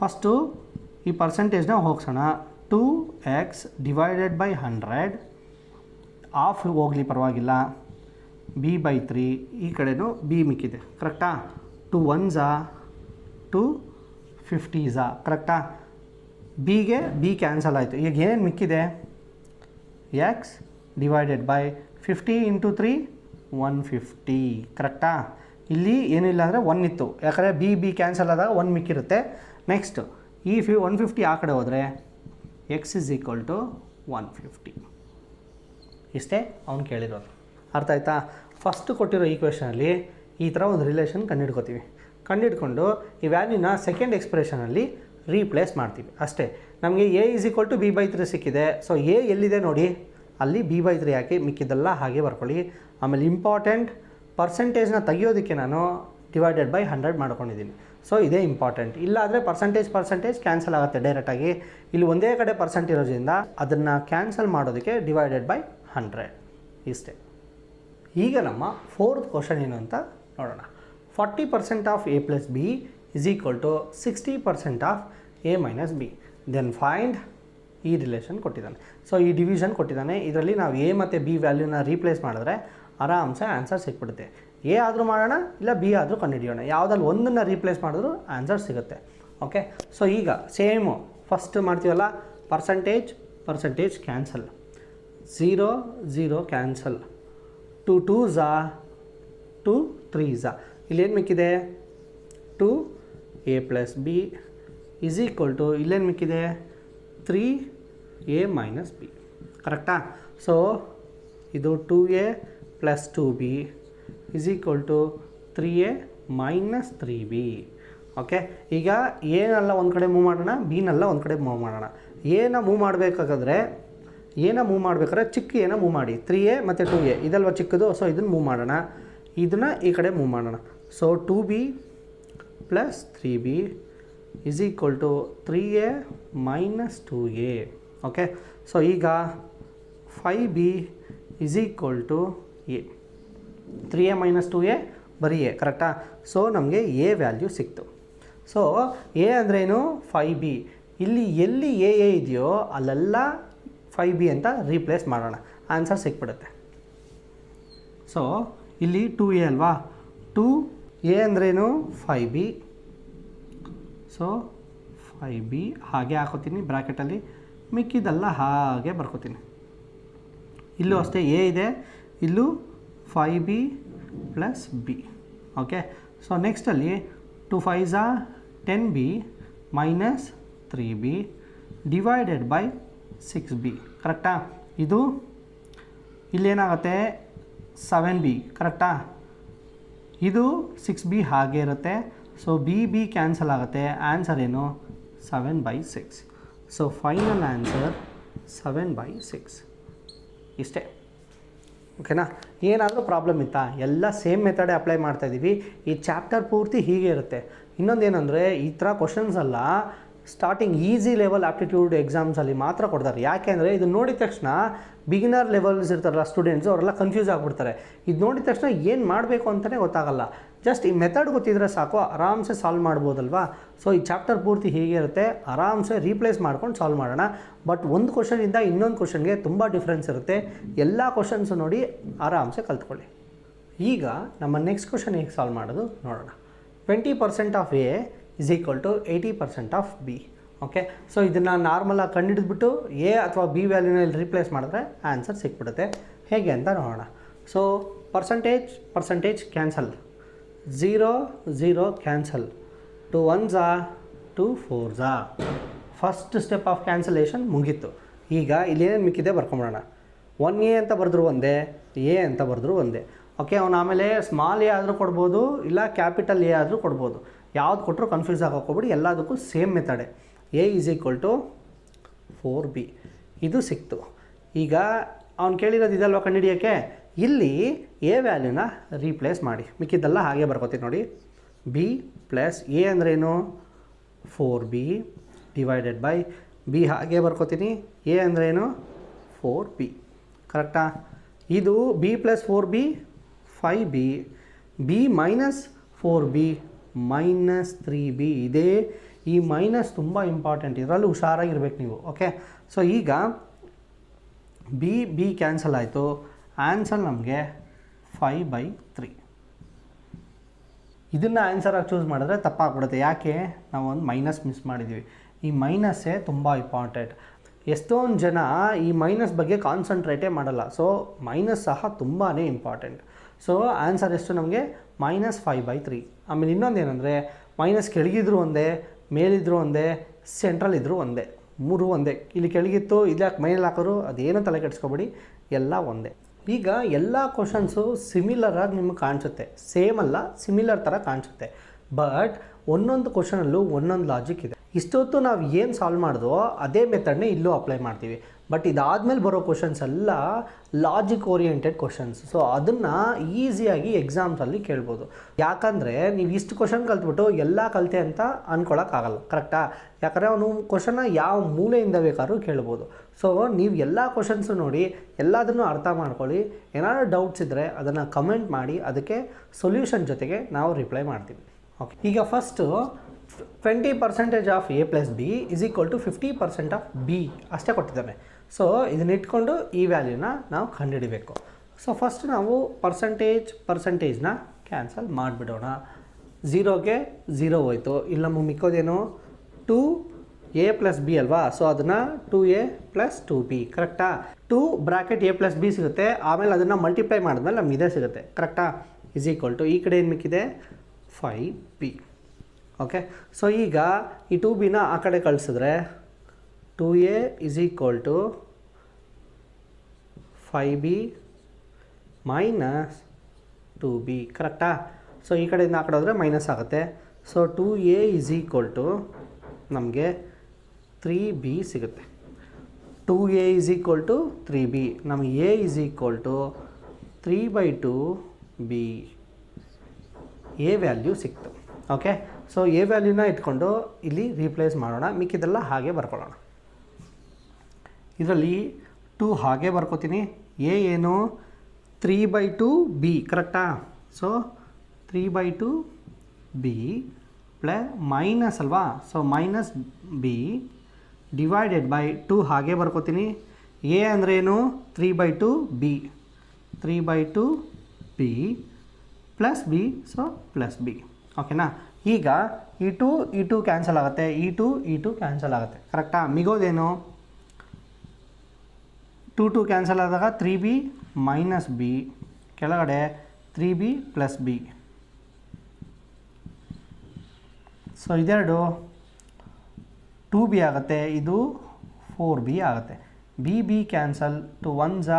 ಫಸ್ಟು ಈ ಪರ್ಸೆಂಟೇಜ್ನ ಹೋಗ್ಸೋಣ. 2x ಡಿವೈಡೆಡ್ ಬೈ 100 ಆಫ್ ಹೋಗಲಿ ಪರವಾಗಿಲ್ಲ. B/3 ಈ ಕಡೆನೂ B ಮಿಕ್ಕಿದೆ. ಕರೆಕ್ಟಾ? 2 1s 2 50s. ಕರೆಕ್ಟಾ? ಬಿಗೆ B ಕ್ಯಾನ್ಸಲ್ ಆಯಿತು. ಈಗ ಏನೇನು ಮಿಕ್ಕಿದೆ? x divided by 50 into 3 150. ಕರೆಕ್ಟಾ? ಇಲ್ಲಿ ಏನಿಲ್ಲ ಅಂದರೆ 1 ಇತ್ತು, ಯಾಕಂದರೆ B ಕ್ಯಾನ್ಸಲ್ ಆದಾಗ 1 ಮಿಕ್ಕಿರುತ್ತೆ. ನೆಕ್ಸ್ಟ್ ಈ 150 ಆ ಕಡೆ ಹೋದರೆ x ಇಸ್ ಈಕ್ವಲ್ ಟು 150. ಇಷ್ಟೇ ಅವ್ನು ಕೇಳಿರೋದು. ಅರ್ಥ ಆಯ್ತಾ? ಫಸ್ಟ್ ಕೊಟ್ಟಿರೋ ಈಕ್ವೇಷನಲ್ಲಿ ಈ ಥರ ಒಂದು ರಿಲೇಷನ್ ಕಂಡುಹಿಡ್ಕೋತೀವಿ. ಕಂಡುಹಿಡ್ಕೊಂಡು ಈ ವ್ಯಾಲ್ಯೂನ ಸೆಕೆಂಡ್ ಎಕ್ಸ್ಪ್ರೆಷನಲ್ಲಿ ರೀಪ್ಲೇಸ್ ಮಾಡ್ತೀವಿ ಅಷ್ಟೇ. ನಮಗೆ A ಇಸ್ ಈಕ್ವಲ್ ಟು B/3 ಸಿಕ್ಕಿದೆ. ಸೊ A ಎಲ್ಲಿದೆ ನೋಡಿ, ಅಲ್ಲಿ B/3 ಹಾಕಿ, ಮಿಕ್ಕಿದ್ದೆಲ್ಲ ಹಾಗೆ ಬರ್ಕೊಳ್ಳಿ. ಆಮೇಲೆ ಇಂಪಾರ್ಟೆಂಟ್ ಪರ್ಸೆಂಟೇಜ್ನ ತೆಗಿಯೋದಕ್ಕೆ ನಾನು ಡಿವೈಡೆಡ್ ಬೈ 100 ಮಾಡ್ಕೊಂಡಿದ್ದೀನಿ. ಸೊ ಇದೇ ಇಂಪಾರ್ಟೆಂಟ್. ಇಲ್ಲಾದರೆ ಪರ್ಸೆಂಟೇಜ್ ಕ್ಯಾನ್ಸಲ್ ಆಗುತ್ತೆ ಡೈರೆಕ್ಟಾಗಿ. ಇಲ್ಲಿ ಒಂದೇ ಕಡೆ ಪರ್ಸೆಂಟ್ ಇರೋದ್ರಿಂದ ಅದನ್ನು ಕ್ಯಾನ್ಸಲ್ ಮಾಡೋದಕ್ಕೆ ಡಿವೈಡೆಡ್ ಬೈ 100 ಇಷ್ಟೇ. ಈಗ ನಮ್ಮ ಫೋರ್ತ್ ಕ್ವಶನ್ ಏನು ಅಂತ ನೋಡೋಣ. 40% of A plus B is equal to 60% of A minus B. Then find ಈ ರಿಲೇಷನ್ ಕೊಟ್ಟಿದ್ದಾನೆ. ಸೊ ಈ ಡಿವಿಷನ್ ಕೊಟ್ಟಿದ್ದಾನೆ. ಇದರಲ್ಲಿ ನಾವು A ಮತ್ತು B ವ್ಯಾಲ್ಯೂನ ರೀಪ್ಲೇಸ್ ಮಾಡಿದ್ರೆ ಆರಾಮ್ಸೆ ಆನ್ಸರ್ ಸಿಕ್ಬಿಡುತ್ತೆ. A ಆದರೂ ಮಾಡೋಣ, ಇಲ್ಲ B ಆದರೂ ಕಂಡುಹಿಡಿಯೋಣ. ಯಾವುದಲ್ಲಿ ಒಂದನ್ನು ರೀಪ್ಲೇಸ್ ಮಾಡಿದ್ರು ಆನ್ಸರ್ ಸಿಗುತ್ತೆ. ಓಕೆ, ಸೊ ಈಗ ಸೇಮು ಫಸ್ಟ್ ಮಾಡ್ತೀವಲ್ಲ, percentage cancel, 0 0 cancel, 2 2s 2 3s. ಇಲ್ಲೇನು ಮಿಕ್ಕಿದೆ? 2A plus B is equal to ಇಲ್ಲೇನು ಮಿಕ್ಕಿದೆ? 3A minus B. ಕರೆಕ್ಟಾ? ಸೊ ಇದು 2A plus 2B is equal to 3A minus 3B. Okay, ಈಗ ಏನಲ್ಲ ಒಂದು ಕಡೆ ಮೂವ್ ಮಾಡೋಣ, ಬಿನೆಲ್ಲ ಒಂದು ಕಡೆ ಮೂವ್ ಮಾಡೋಣ. ಏನ ಮೂವ್ ಮಾಡಬೇಕಾದ್ರೆ ಚಿಕ್ಕ ಏನ ಮೂವ್ ಮಾಡಿ. 3A ಮತ್ತು 2A ಇದಲ್ವ ಚಿಕ್ಕದು. ಸೊ ಇದನ್ನು ಮೂವ್ ಮಾಡೋಣ, ಇದನ್ನು ಈ ಕಡೆ ಮೂವ್ ಮಾಡೋಣ. So 2B plus 3B is equal to 3A minus 2A. Okay, so ಈಗ 5B is equal to A. 3A minus 2A ಬರೀ A. ಕರೆಕ್ಟಾ? ಸೊ ನಮಗೆ A ವ್ಯಾಲ್ಯೂ ಸಿಕ್ತು. ಸೊ A ಅಂದ್ರೇನು? 5B. ಇಲ್ಲಿ ಎಲ್ಲಿ A ಇದೆಯೋ ಅಲ್ಲೆಲ್ಲ 5B ಅಂತ ರೀಪ್ಲೇಸ್ ಮಾಡೋಣ, ಆನ್ಸರ್ ಸಿಕ್ಬಿಡುತ್ತೆ. ಸೊ ಇಲ್ಲಿ 2A ಅಲ್ವಾ, 2A ಅಂದ್ರೇನು? 5B. ಸೊ 5B ಹಾಗೆ ಹಾಕೋತೀನಿ ಬ್ರ್ಯಾಕೆಟಲ್ಲಿ, ಮಿಕ್ಕಿದೆಲ್ಲ ಹಾಗೆ ಬರ್ಕೋತೀನಿ. ಇಲ್ಲೂ ಅಷ್ಟೇ A ಇದೆ, ಇಲ್ಲೂ 5B plus B. Okay, so ನೆಕ್ಸ್ಟಲ್ಲಿ 2 5s 10B minus 3B divided by 6B. ಕರೆಕ್ಟಾ? ಇದು ಇಲ್ಲೇನಾಗುತ್ತೆ? 7B. ಕರೆಕ್ಟಾ? ಇದು 6B ಹಾಗೆ ಇರುತ್ತೆ. ಸೊ B ಕ್ಯಾನ್ಸಲ್ ಆಗುತ್ತೆ. ಆನ್ಸರ್ ಏನು? 7/6. ಸೊ ಫೈನಲ್ ಆನ್ಸರ್ 7/6 ಇಷ್ಟೇ. ಓಕೆನಾ? ಏನಾದರೂ ಪ್ರಾಬ್ಲಮ್ ಇತ್ತಾ? ಎಲ್ಲ ಸೇಮ್ ಮೆಥಡೇ ಅಪ್ಲೈ ಮಾಡ್ತಾಯಿದ್ದೀವಿ. ಈ ಚಾಪ್ಟರ್ ಪೂರ್ತಿ ಹೀಗೆ ಇರುತ್ತೆ. ಇನ್ನೊಂದೇನೆಂದರೆ ಈ ಥರ ಕ್ವಶನ್ಸ್ ಎಲ್ಲ ಸ್ಟಾರ್ಟಿಂಗ್ ಈಸಿ ಲೆವೆಲ್ ಆಪ್ಟಿಟ್ಯೂಡ್ ಎಕ್ಸಾಮ್ಸಲ್ಲಿ ಮಾತ್ರ ಕೊಡ್ತಾರೆ. ಯಾಕೆಂದರೆ ಇದು ನೋಡಿದ ತಕ್ಷಣ ಬಿಗಿನರ್ ಲೆವೆಲ್ಸ್ ಇರ್ತಾರಲ್ಲ ಸ್ಟೂಡೆಂಟ್ಸು ಅವರೆಲ್ಲ ಕನ್ಫ್ಯೂಸ್ ಆಗಿಬಿಡ್ತಾರೆ. ಇದು ನೋಡಿದ ತಕ್ಷಣ ಏನು ಮಾಡಬೇಕು ಅಂತಲೇ ಗೊತ್ತಾಗಲ್ಲ. ಜಸ್ಟ್ ಈ ಮೆಥಡ್ ಗೊತ್ತಿದ್ರೆ ಸಾಕು, ಆರಾಮ್ಸೆ ಸಾಲ್ವ್ ಮಾಡ್ಬೋದಲ್ವಾ. ಸೊ ಈ ಚಾಪ್ಟರ್ ಪೂರ್ತಿ ಹೀಗೆ ಇರುತ್ತೆ, ಆರಾಮ್ಸೆ ರೀಪ್ಲೇಸ್ ಮಾಡ್ಕೊಂಡು ಸಾಲ್ವ್ ಮಾಡೋಣ. ಬಟ್ ಒಂದು ಕ್ವಶನಿಂದ ಇನ್ನೊಂದು ಕ್ವಶನ್ಗೆ ತುಂಬ ಡಿಫ್ರೆನ್ಸ್ ಇರುತ್ತೆ. ಎಲ್ಲ ಕ್ವಶನ್ಸು ನೋಡಿ ಆರಾಮ್ಸೆ ಕಲ್ತ್ಕೊಳ್ಳಿ. ಈಗ ನಮ್ಮ ನೆಕ್ಸ್ಟ್ ಕ್ವಶನ್ ಹೇಗೆ ಸಾಲ್ವ್ ಮಾಡೋದು ನೋಡೋಣ. 20% of A is equal to 80% of B. Okay, so ಇದನ್ನು ನಾರ್ಮಲಾಗಿ ಕಂಡುಹಿಡಿದ್ಬಿಟ್ಟು ಎ ಅಥವಾ ಬಿ ವ್ಯಾಲ್ಯೂನಲ್ಲಿ ರೀಪ್ಲೇಸ್ ಮಾಡಿದ್ರೆ ಆನ್ಸರ್ ಸಿಕ್ಬಿಡುತ್ತೆ. ಹೇಗೆ ಅಂತ ನೋಡೋಣ. So percentage cancel, 0 0 cancel, 2 1s 2 4s. First step of cancellation ಮುಗೀತು. ಈಗ ಇಲ್ಲೇನು ಮಿಕ್ಕಿದೆ ಬರ್ಕೊಂಬಿಡೋಣ. 1a ಅಂತ ಬರೆದ್ರು ಒಂದೇ, ಎ ಅಂತ ಬರೆದ್ರು ಒಂದೇ. ಓಕೆ, ಅವನು ಆಮೇಲೆ ಸ್ಮಾಲ್ ಎ ಆದರೂ ಕೊಡ್ಬೋದು, ಇಲ್ಲ ಕ್ಯಾಪಿಟಲ್ ಎ ಆದರೂ ಕೊಡ್ಬೋದು. ಯಾವ್ದು ಕೊಟ್ಟರು ಕನ್ಫ್ಯೂಸ್ ಆಗೋಕ್ಕೋಗ್ಬಿಡಿ, ಎಲ್ಲದಕ್ಕೂ ಸೇಮ್ ಮೆಥಡೆ. A is equal to 4b ಇದು ಸಿಕ್ತು. ಈಗ ಅವ್ನು ಕೇಳಿರೋದು ಇದಲ್ವ ಕಂಡುಹಿಡಿಯೋಕ್ಕೆ, ಇಲ್ಲಿ ಎ ವ್ಯಾಲ್ಯೂನ ರೀಪ್ಲೇಸ್ ಮಾಡಿ. ಮಿಕ್ಕಿದ್ದೆಲ್ಲ ಹಾಗೆ ಬರ್ಕೋತೀನಿ ನೋಡಿ. ಬಿ ಪ್ಲಸ್ ಎ ಅಂದ್ರೇನು 4b ಡಿವೈಡೆಡ್ ಬೈ ಬಿ ಹಾಗೆ ಬರ್ಕೋತೀನಿ. ಎ ಅಂದ್ರೇನು 4b. ಕರೆಕ್ಟಾ? ಇದು B plus 4b 5b, B minus 4b minus 3b. ಇದೇ ಈ ಮೈನಸ್ ತುಂಬ ಇಂಪಾರ್ಟೆಂಟ್, ಇದರಲ್ಲೂ ಹುಷಾರಾಗಿರ್ಬೇಕು ನೀವು. ಓಕೆ, ಸೊ ಈಗ ಬಿ ಕ್ಯಾನ್ಸಲ್ ಆಯಿತು. ಆನ್ಸರ್ ನಮಗೆ 5/3. ಇದನ್ನು ಆನ್ಸರಾಗಿ ಚೂಸ್ ಮಾಡಿದ್ರೆ ತಪ್ಪಾಗ್ಬಿಡುತ್ತೆ. ಯಾಕೆ? ನಾವು ಒಂದು ಮೈನಸ್ ಮಿಸ್ ಮಾಡಿದ್ದೀವಿ. ಈ ಮೈನಸ್ಸೇ ತುಂಬ ಇಂಪಾರ್ಟೆಂಟ್. ಎಷ್ಟೊಂದು ಜನ ಈ ಮೈನಸ್ ಬಗ್ಗೆ ಕಾನ್ಸಂಟ್ರೇಟೇ ಮಾಡಲ್ಲ. ಸೊ ಮೈನಸ್ ಸಹ ತುಂಬಾ ಇಂಪಾರ್ಟೆಂಟ್. ಸೊ ಆನ್ಸರ್ ಎಷ್ಟು ನಮಗೆ -5/3. ಆಮೇಲೆ ಇನ್ನೊಂದೇನೆಂದರೆ ಮೈನಸ್ ಕೆಳಗಿದ್ರು ಒಂದೇ, ಮೇಲಿದ್ರು ಒಂದೇ, ಸೆಂಟ್ರಲ್ ಇದ್ದರೂ ಒಂದೇ, ಮೂರು ಒಂದೇ. ಇಲ್ಲಿ ಕೆಳಗಿತ್ತು, ಇದ್ಯಾಕೆ ಮೇಲೆ ಹಾಕೋರು, ಅದೇನೂ ತಲೆ ಕೆಡಿಸ್ಕೊಬೇಡಿ, ಎಲ್ಲ ಒಂದೇ. ಈಗ ಎಲ್ಲ ಕ್ವಶನ್ಸು ಸಿಮಿಲರಾಗಿ ನಿಮಗೆ ಕಾಣಿಸುತ್ತೆ, ಸೇಮ್ ಅಲ್ಲ, ಸಿಮಿಲರ್ ಥರ ಕಾಣಿಸುತ್ತೆ. ಬಟ್ ಒಂದೊಂದು ಕ್ವಶನಲ್ಲೂ ಒಂದೊಂದು ಲಾಜಿಕ್ ಇದೆ. ಇಷ್ಟೊತ್ತು ನಾವು ಏನು ಸಾಲ್ವ್ ಮಾಡಿದೋ ಅದೇ ಮೆಥಡ್ನೇ ಇಲ್ಲೂ ಅಪ್ಲೈ ಮಾಡ್ತೀವಿ. ಬಟ್ ಇದಾದಮೇಲೆ ಬರೋ ಕ್ವಶನ್ಸ್ ಎಲ್ಲ ಲಾಜಿಕ್ ಓರಿಯೆಂಟೆಡ್ ಕ್ವಶನ್ಸ್. ಸೊ ಅದನ್ನು ಈಸಿಯಾಗಿ ಎಕ್ಸಾಮ್ಸಲ್ಲಿ ಕೇಳ್ಬೋದು. ಯಾಕಂದರೆ ನೀವು ಇಷ್ಟು ಕ್ವಶನ್ ಕಲ್ತ್ಬಿಟ್ಟು ಎಲ್ಲ ಕಲಿತೆ ಅಂತ ಅಂದ್ಕೊಳಕ್ಕಾಗಲ್ಲ. ಕರೆಕ್ಟಾ? ಯಾಕಂದರೆ ಅವನು ಕ್ವಶನ್ನ ಯಾವ ಮೂಲೆಯಿಂದ ಬೇಕಾದ್ರೂ ಕೇಳ್ಬೋದು. ಸೊ ನೀವು ಎಲ್ಲ ಕ್ವಶನ್ಸು ನೋಡಿ ಎಲ್ಲದನ್ನು ಅರ್ಥ ಮಾಡ್ಕೊಳ್ಳಿ. ಏನಾದರೂ ಡೌಟ್ಸ್ ಇದ್ದರೆ ಅದನ್ನು ಕಮೆಂಟ್ ಮಾಡಿ, ಅದಕ್ಕೆ ಸೊಲ್ಯೂಷನ್ ಜೊತೆಗೆ ನಾವು ರಿಪ್ಲೈ ಮಾಡ್ತೀವಿ. ಓಕೆ, ಈಗ first 20% of A plus B is equal to 50% of B ಅಷ್ಟೇ ಕೊಟ್ಟಿದ್ದಾನೆ. ಸೊ ಇದನ್ನ ಇಟ್ಕೊಂಡು ಈ ವ್ಯಾಲ್ಯೂನ ನಾವು ಕಂಡುಹಿಡಿಬೇಕು. ಸೊ ಫಸ್ಟ್ ನಾವು ಪರ್ಸಂಟೇಜ್ನ ಕ್ಯಾನ್ಸಲ್ ಮಾಡಿಬಿಡೋಣ. 0ಗೆ 0 ಹೋಯಿತು. ಇಲ್ಲಿ ನಮಗೆ ಮಿಕ್ಕೋದೇನು 2a ಪ್ಲಸ್ ಬಿ ಅಲ್ವಾ. ಸೊ ಅದನ್ನು 2a ಪ್ಲಸ್ 2b. ಕರೆಕ್ಟಾ? 2 ಬ್ರ್ಯಾಕೆಟ್ a ಪ್ಲಸ್ ಬಿ ಸಿಗುತ್ತೆ. ಆಮೇಲೆ ಅದನ್ನು ಮಲ್ಟಿಪ್ಲೈ ಮಾಡಿದ್ಮೇಲೆ ನಮ್ಗೆ ಇದೇ ಸಿಗುತ್ತೆ. ಕರೆಕ್ಟಾ? ಇಸ್ ಈಕ್ವಲ್ ಟು ಈ ಕಡೆ ಏನು ಮಿಕ್ಕಿದೆ 5b. ಓಕೆ, ಸೊ ಈಗ ಈ 2bನ ಆ ಕಡೆ ಕಳಿಸಿದ್ರೆ 2a is equal to 5b minus 2b. ಕರೆಕ್ಟಾ? ಸೊ ಈ ಕಡೆಯಿಂದ ಆ ಕಡೆ ಹೋದರೆ ಮೈನಸ್ ಆಗುತ್ತೆ. So 2a is equal to ನಮಗೆ 3b ಸಿಗುತ್ತೆ. 2a is equal to 3b. ನಮಗೆ a is equal to 3/2b. A value ಸಿಕ್ತು. ಓಕೆ, ಸೊ ಎ ವ್ಯಾಲ್ಯೂನ ಇಟ್ಕೊಂಡು ಇಲ್ಲಿ ರೀಪ್ಲೇಸ್ ಮಾಡೋಣ. ಮಿಕ್ಕಿದೆಲ್ಲ ಹಾಗೆ ಬರ್ಕೊಳ್ಳೋಣ. ಇದರಲ್ಲಿ 2 ಹಾಗೆ ಬರ್ಕೋತೀನಿ. ಎ ಏನು 3/2b. ಕರೆಕ್ಟಾ? ಸೊ 3/2b ಪ್ಲಸ್ ಮೈನಸ್ ಅಲ್ವಾ. So minus b divided by 2 ಹಾಗೆ ಬರ್ಕೋತೀನಿ. ಎ ಅಂದ್ರೇನು 3/2b, 3/2b plus B. So plus B. ಓಕೆನಾ? ಈಗ ಈ 2 ಕ್ಯಾನ್ಸಲ್ ಆಗುತ್ತೆ, ಈ 2 ಕ್ಯಾನ್ಸಲ್ ಆಗುತ್ತೆ. ಕರೆಕ್ಟಾ? ಮಿಗೋದೇನು 2 ಕ್ಯಾನ್ಸಲ್ ಆದಾಗ 3b ಮೈನಸ್ ಬಿ, ಕೆಳಗಡೆ 3b ಪ್ಲಸ್ ಬಿ. ಸೊ ಇದೆರಡು 2b ಆಗುತ್ತೆ, ಇದು 4b ಆಗುತ್ತೆ. B cancel, 2 1s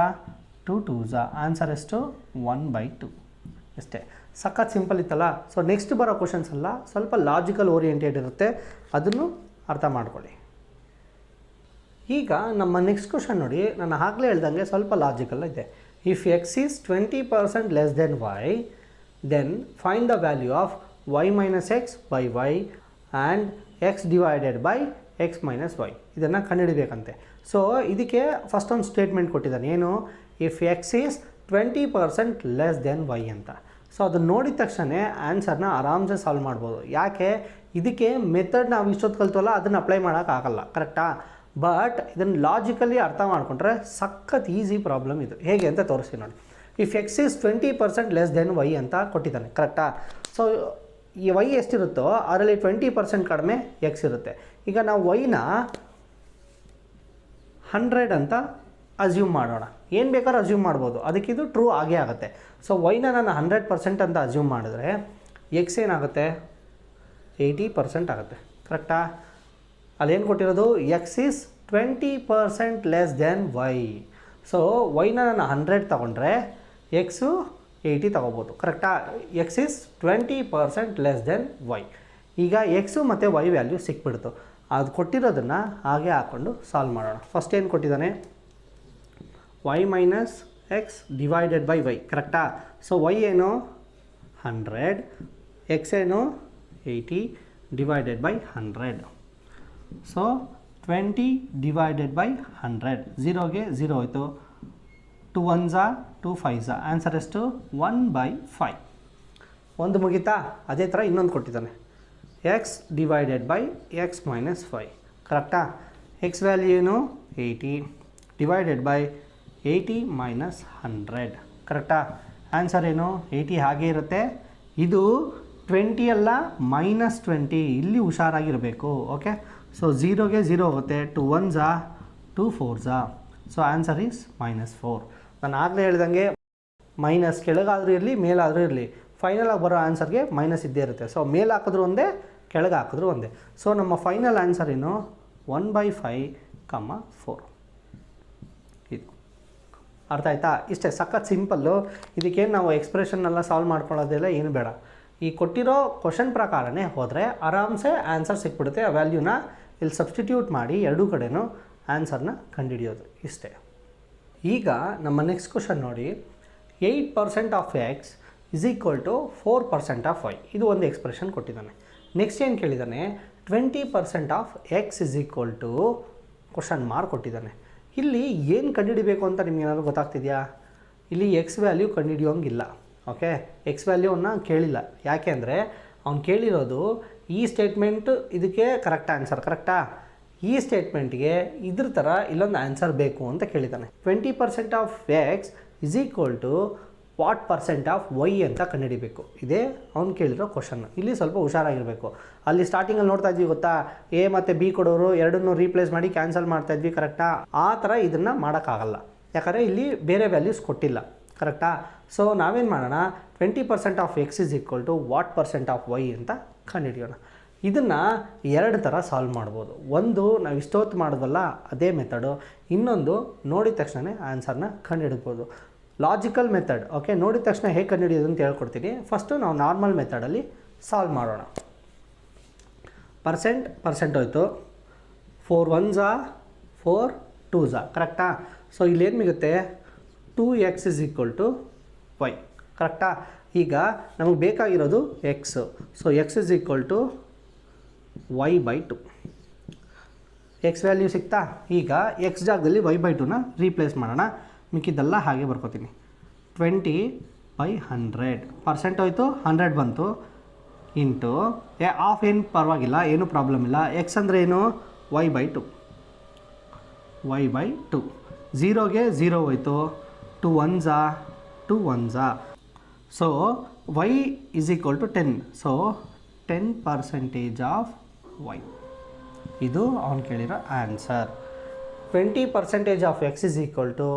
2 2s. Answer ಎಷ್ಟು 1/2 ಅಷ್ಟೇ. ಸಖತ್ ಸಿಂಪಲ್ ಇತ್ತಲ್ಲ. ಸೊ ನೆಕ್ಸ್ಟ್ ಬರೋ ಕ್ವಶನ್ಸ್ ಎಲ್ಲ ಸ್ವಲ್ಪ ಲಾಜಿಕಲ್ ಓರಿಯೆಂಟೆಡ್ ಇರುತ್ತೆ, ಅದನ್ನು ಅರ್ಥ ಮಾಡ್ಕೊಳ್ಳಿ. ಈಗ ನಮ್ಮ ನೆಕ್ಸ್ಟ್ ಕ್ವಶನ್ ನೋಡಿ, ನಾನು ಆಗಲೇ ಹೇಳ್ದಂಗೆ ಸ್ವಲ್ಪ ಲಾಜಿಕಲ್ ಇದೆ. If x is 20% less than y, then find the value of y minus x by y and x divided by x minus y ಇದನ್ನು ಕಂಡುಹಿಡಿಬೇಕಂತೆ. ಸೊ ಇದಕ್ಕೆ ಫಸ್ಟ್ ಒಂದು ಸ್ಟೇಟ್ಮೆಂಟ್ ಕೊಟ್ಟಿದ್ದಾನೆ, ಏನು, if x is 20% less than y ಅಂತ. So ಅದನ್ನು ನೋಡಿದ ತಕ್ಷಣ ಆನ್ಸರ್ನ ಆರಾಮ್ಸೆ ಸಾಲ್ವ್ ಮಾಡ್ಬೋದು. ಯಾಕೆ, ಇದಕ್ಕೆ ಮೆಥಡ್ ನಾವು ಇಷ್ಟೊತ್ತು ಕಲ್ತವಲ್ಲ ಅದನ್ನು ಅಪ್ಲೈ ಮಾಡೋಕ್ಕಾಗಲ್ಲ, ಕರೆಕ್ಟಾ. ಬಟ್ ಇದನ್ನು ಲಾಜಿಕಲಿ ಅರ್ಥ ಮಾಡಿಕೊಂಡ್ರೆ ಸಖತ್ ಈಸಿ ಪ್ರಾಬ್ಲಮ್ ಇದು. ಹೇಗೆ ಅಂತ ತೋರಿಸ್ತೀನಿ ನೋಡಿ. If x is 20% less than y ಅಂತ ಕೊಟ್ಟಿದ್ದಾನೆ, ಕರೆಕ್ಟಾ. ಸೊ ಈ ವೈ ಎಷ್ಟಿರುತ್ತೋ ಅದರಲ್ಲಿ 20% ಕಡಿಮೆ ಎಕ್ಸ್ ಇರುತ್ತೆ. ಈಗ ನಾವು ವೈನ 100 ಅಂತ ಅಸ್ಯೂಮ್ ಮಾಡೋಣ. ಏನು ಬೇಕಾದ್ರೂ ಅಸ್ಯೂಮ್ ಮಾಡ್ಬೋದು, ಅದಕ್ಕಿದು ಟ್ರೂ ಆಗೇ ಆಗುತ್ತೆ. ಸೊ ವೈನ ನಾನು 100% ಅಂತ ಅಸ್ಯೂಮ್ ಮಾಡಿದ್ರೆ ಎಕ್ಸ್ ಏನಾಗುತ್ತೆ, 80% ಆಗುತ್ತೆ, ಕರೆಕ್ಟಾ. ಅಲ್ಲೇನು ಕೊಟ್ಟಿರೋದು, x is 20% less than y. So ವೈನ ನಾನು 100 ತೊಗೊಂಡ್ರೆ ಎಕ್ಸು 80 ತೊಗೋಬೋದು, ಕರೆಕ್ಟಾ. X is 20% less than y. ಈಗ ಎಕ್ಸು ಮತ್ತು ವೈ ವ್ಯಾಲ್ಯೂ ಸಿಕ್ಬಿಡ್ತು. ಅದು ಕೊಟ್ಟಿರೋದನ್ನು ಹಾಗೆ ಹಾಕ್ಕೊಂಡು ಸಾಲ್ವ್ ಮಾಡೋಣ. ಫಸ್ಟ್ ಏನು ಕೊಟ್ಟಿದ್ದಾನೆ, y minus x divided by y, ಕರೆಕ್ಟಾ. ಸೊ ವೈ ಏನು 100, ಎಕ್ಸ್ ಏನು 80 divided by 100. So 20 divided by 100, 0ಗೆ 0 ಹೋಯಿತು, 2 1s 2 5s, ಆನ್ಸರ್ ಎಷ್ಟು 1/5. ಒಂದು ಮುಗಿತಾ. ಅದೇ ಥರ ಇನ್ನೊಂದು ಕೊಟ್ಟಿದ್ದಾನೆ, X divided by x minus 5, ಕರೆಕ್ಟಾ. ಎಕ್ಸ್ ವ್ಯಾಲ್ಯೂ ಏನು 80 ಡಿವೈಡೆಡ್ ಬೈ 80 ಮೈನಸ್ 100, ಕರೆಕ್ಟಾ. ಆನ್ಸರ್ ಏನು 80 ಹಾಗೆ ಇರುತ್ತೆ. ಇದು 20 ಅಲ್ಲ -20, ಇಲ್ಲಿ ಹುಷಾರಾಗಿರಬೇಕು, ಓಕೆ. ಸೊ 0ಗೆ 0 ಹೋಗುತ್ತೆ, 2 1s 2 4s. So answer is -4. ನಾನು ಆಗಲೇ ಹೇಳ್ದಂಗೆ ಮೈನಸ್ ಕೆಳಗಾದರೂ ಇರಲಿ ಮೇಲಾದರೂ ಇರಲಿ, ಫೈನಲಾಗಿ ಬರೋ ಆನ್ಸರ್ಗೆ ಮೈನಸ್ ಇದ್ದೇ ಇರುತ್ತೆ. ಸೊ ಮೇಲೆ ಹಾಕಿದ್ರು ಒಂದೇ, ಕೆಳಗೆ ಹಾಕಿದ್ರು ಒಂದೇ. ಸೊ ನಮ್ಮ ಫೈನಲ್ ಆನ್ಸರ್ ಏನು 1/5, 4. ಇದು ಅರ್ಥ ಆಯ್ತಾ. ಇಷ್ಟೇ, ಸಖತ್ ಸಿಂಪಲ್ಲು. ಇದಕ್ಕೇನು ನಾವು ಎಕ್ಸ್ಪ್ರೆಷನ್ನೆಲ್ಲ ಸಾಲ್ವ್ ಮಾಡ್ಕೊಳ್ಳೋದೆಲ್ಲ ಏನು ಬೇಡ. ಈ ಕೊಟ್ಟಿರೋ ಕ್ವಶನ್ ಪ್ರಕಾರನೇ ಹೋದರೆ ಆರಾಮ್ಸೆ ಆನ್ಸರ್ ಸಿಕ್ಬಿಡುತ್ತೆ. ಆ ವ್ಯಾಲ್ಯೂನ ಇಲ್ಲಿ ಸಬ್ಸ್ಟಿಟ್ಯೂಟ್ ಮಾಡಿ ಎರಡೂ ಕಡೆನೂ ಆನ್ಸರ್ನ ಕಂಡುಹಿಡಿಯೋದು, ಇಷ್ಟೇ. ಈಗ ನಮ್ಮ ನೆಕ್ಸ್ಟ್ ಕ್ವಶನ್ ನೋಡಿ, 8% of x is equal to 4% of y. ಇದು ಒಂದು ಎಕ್ಸ್ಪ್ರೆಷನ್ ಕೊಟ್ಟಿದ್ದಾನೆ. ನೆಕ್ಸ್ಟ್ ಏನು ಕೇಳಿದ್ದಾನೆ, 20% of x is equal to question mark ಕೊಟ್ಟಿದ್ದಾನೆ. ಇಲ್ಲಿ ಏನು ಕಂಡುಹಿಡಿಬೇಕು ಅಂತ ನಿಮ್ಗೆ ಏನಾದರೂ ಗೊತ್ತಾಗ್ತಿದೆಯಾ? ಇಲ್ಲಿ ಎಕ್ಸ್ ವ್ಯಾಲ್ಯೂ ಕಂಡುಹಿಡಿಯೋಂಗಿಲ್ಲ, ಓಕೆ. ಎಕ್ಸ್ ವ್ಯಾಲ್ಯೂವನ್ನು ಕೇಳಿಲ್ಲ. ಯಾಕೆ ಅಂದರೆ ಅವ್ನು ಕೇಳಿರೋದು ಈ ಸ್ಟೇಟ್ಮೆಂಟ್ ಇದಕ್ಕೆ ಕರೆಕ್ಟ್ ಆನ್ಸರ್, ಕರೆಕ್ಟಾ. ಈ ಸ್ಟೇಟ್ಮೆಂಟ್ಗೆ ಇದ್ರ ಥರ ಇಲ್ಲೊಂದು ಆನ್ಸರ್ ಬೇಕು ಅಂತ ಕೇಳಿದ್ದಾನೆ. 20% of x is equal to what percent of y ಅಂತ ಕಂಡುಹಿಡಿಬೇಕು. ಇದೇ ಅವ್ನು ಕೇಳಿರೋ ಕ್ವಶನ್. ಇಲ್ಲಿ ಸ್ವಲ್ಪ ಹುಷಾರಾಗಿರಬೇಕು. ಅಲ್ಲಿ ಸ್ಟಾರ್ಟಿಂಗಲ್ಲಿ ನೋಡ್ತಾ ಇದ್ವಿ ಗೊತ್ತಾ, ಎ ಮತ್ತು ಬಿ ಕೊಡೋರು ಎರಡನ್ನೂ ರೀಪ್ಲೇಸ್ ಮಾಡಿ ಕ್ಯಾನ್ಸಲ್ ಮಾಡ್ತಾ ಇದ್ವಿ, ಕರೆಕ್ಟಾ. ಆ ಥರ ಇದನ್ನು ಮಾಡೋಕ್ಕಾಗಲ್ಲ, ಯಾಕಂದರೆ ಇಲ್ಲಿ ಬೇರೆ ವ್ಯಾಲ್ಯೂಸ್ ಕೊಟ್ಟಿಲ್ಲ, ಕರೆಕ್ಟಾ. ಸೊ ನಾವೇನು ಮಾಡೋಣ, 20% of x is equal to what percent of y ಅಂತ ಕಂಡುಹಿಡಿಯೋಣ. ಇದನ್ನು ಎರಡು ಥರ ಸಾಲ್ವ್ ಮಾಡ್ಬೋದು. ಒಂದು ನಾವು ಇಷ್ಟೊತ್ತು ಮಾಡೋದಲ್ಲ ಅದೇ ಮೆಥಡು, ಇನ್ನೊಂದು ನೋಡಿದ ತಕ್ಷಣ ಆನ್ಸರ್ನ ಕಂಡುಹಿಡ್ಬೋದು. Logical method, okay. ನೋಡಿದ ತಕ್ಷಣ ಹೇಗೆ ಕಂಡುಹಿಡಿಯೋದು ಅಂತ ಹೇಳ್ಕೊಡ್ತೀನಿ. ಫಸ್ಟು ನಾವು ನಾರ್ಮಲ್ ಮೆಥಡಲ್ಲಿ ಸಾಲ್ವ್ ಮಾಡೋಣ. ಪರ್ಸೆಂಟ್ ಹೋಯ್ತು, 4 1s 4 2s, ಕರೆಕ್ಟಾ. ಸೊ ಇಲ್ಲೇನು ಸಿಗುತ್ತೆ, 2x is equal to Y, ಕರೆಕ್ಟಾ. ಈಗ ನಮಗೆ ಬೇಕಾಗಿರೋದು x. So x is equal to y/2. X value ಸಿಗ್ತಾ. ಈಗ ಎಕ್ಸ್ ಜಾಗದಲ್ಲಿ y/2ನ ರೀಪ್ಲೇಸ್ ಮಾಡೋಣ. ಮಿಕ್ಕಿದ್ದೆಲ್ಲ ಹಾಗೆ ಬರ್ಕೋತೀನಿ. 20/100 ಪರ್ಸೆಂಟ್ ಹೋಯ್ತು, 100 ಬಂತು, ಇಂಟು ಆಫ್ ಏನು ಪರವಾಗಿಲ್ಲ, ಏನೂ ಪ್ರಾಬ್ಲಮ್ ಇಲ್ಲ. ಎಕ್ಸ್ ಅಂದರೆ ಏನು, y/2. 0ಗೆ 0 ಹೋಯ್ತು, 2 1s 2 1s. So y is equal to 10. So 10% of y. ಇದು ಅವ್ನು ಕೇಳಿರೋ answer. 20% of x is equal to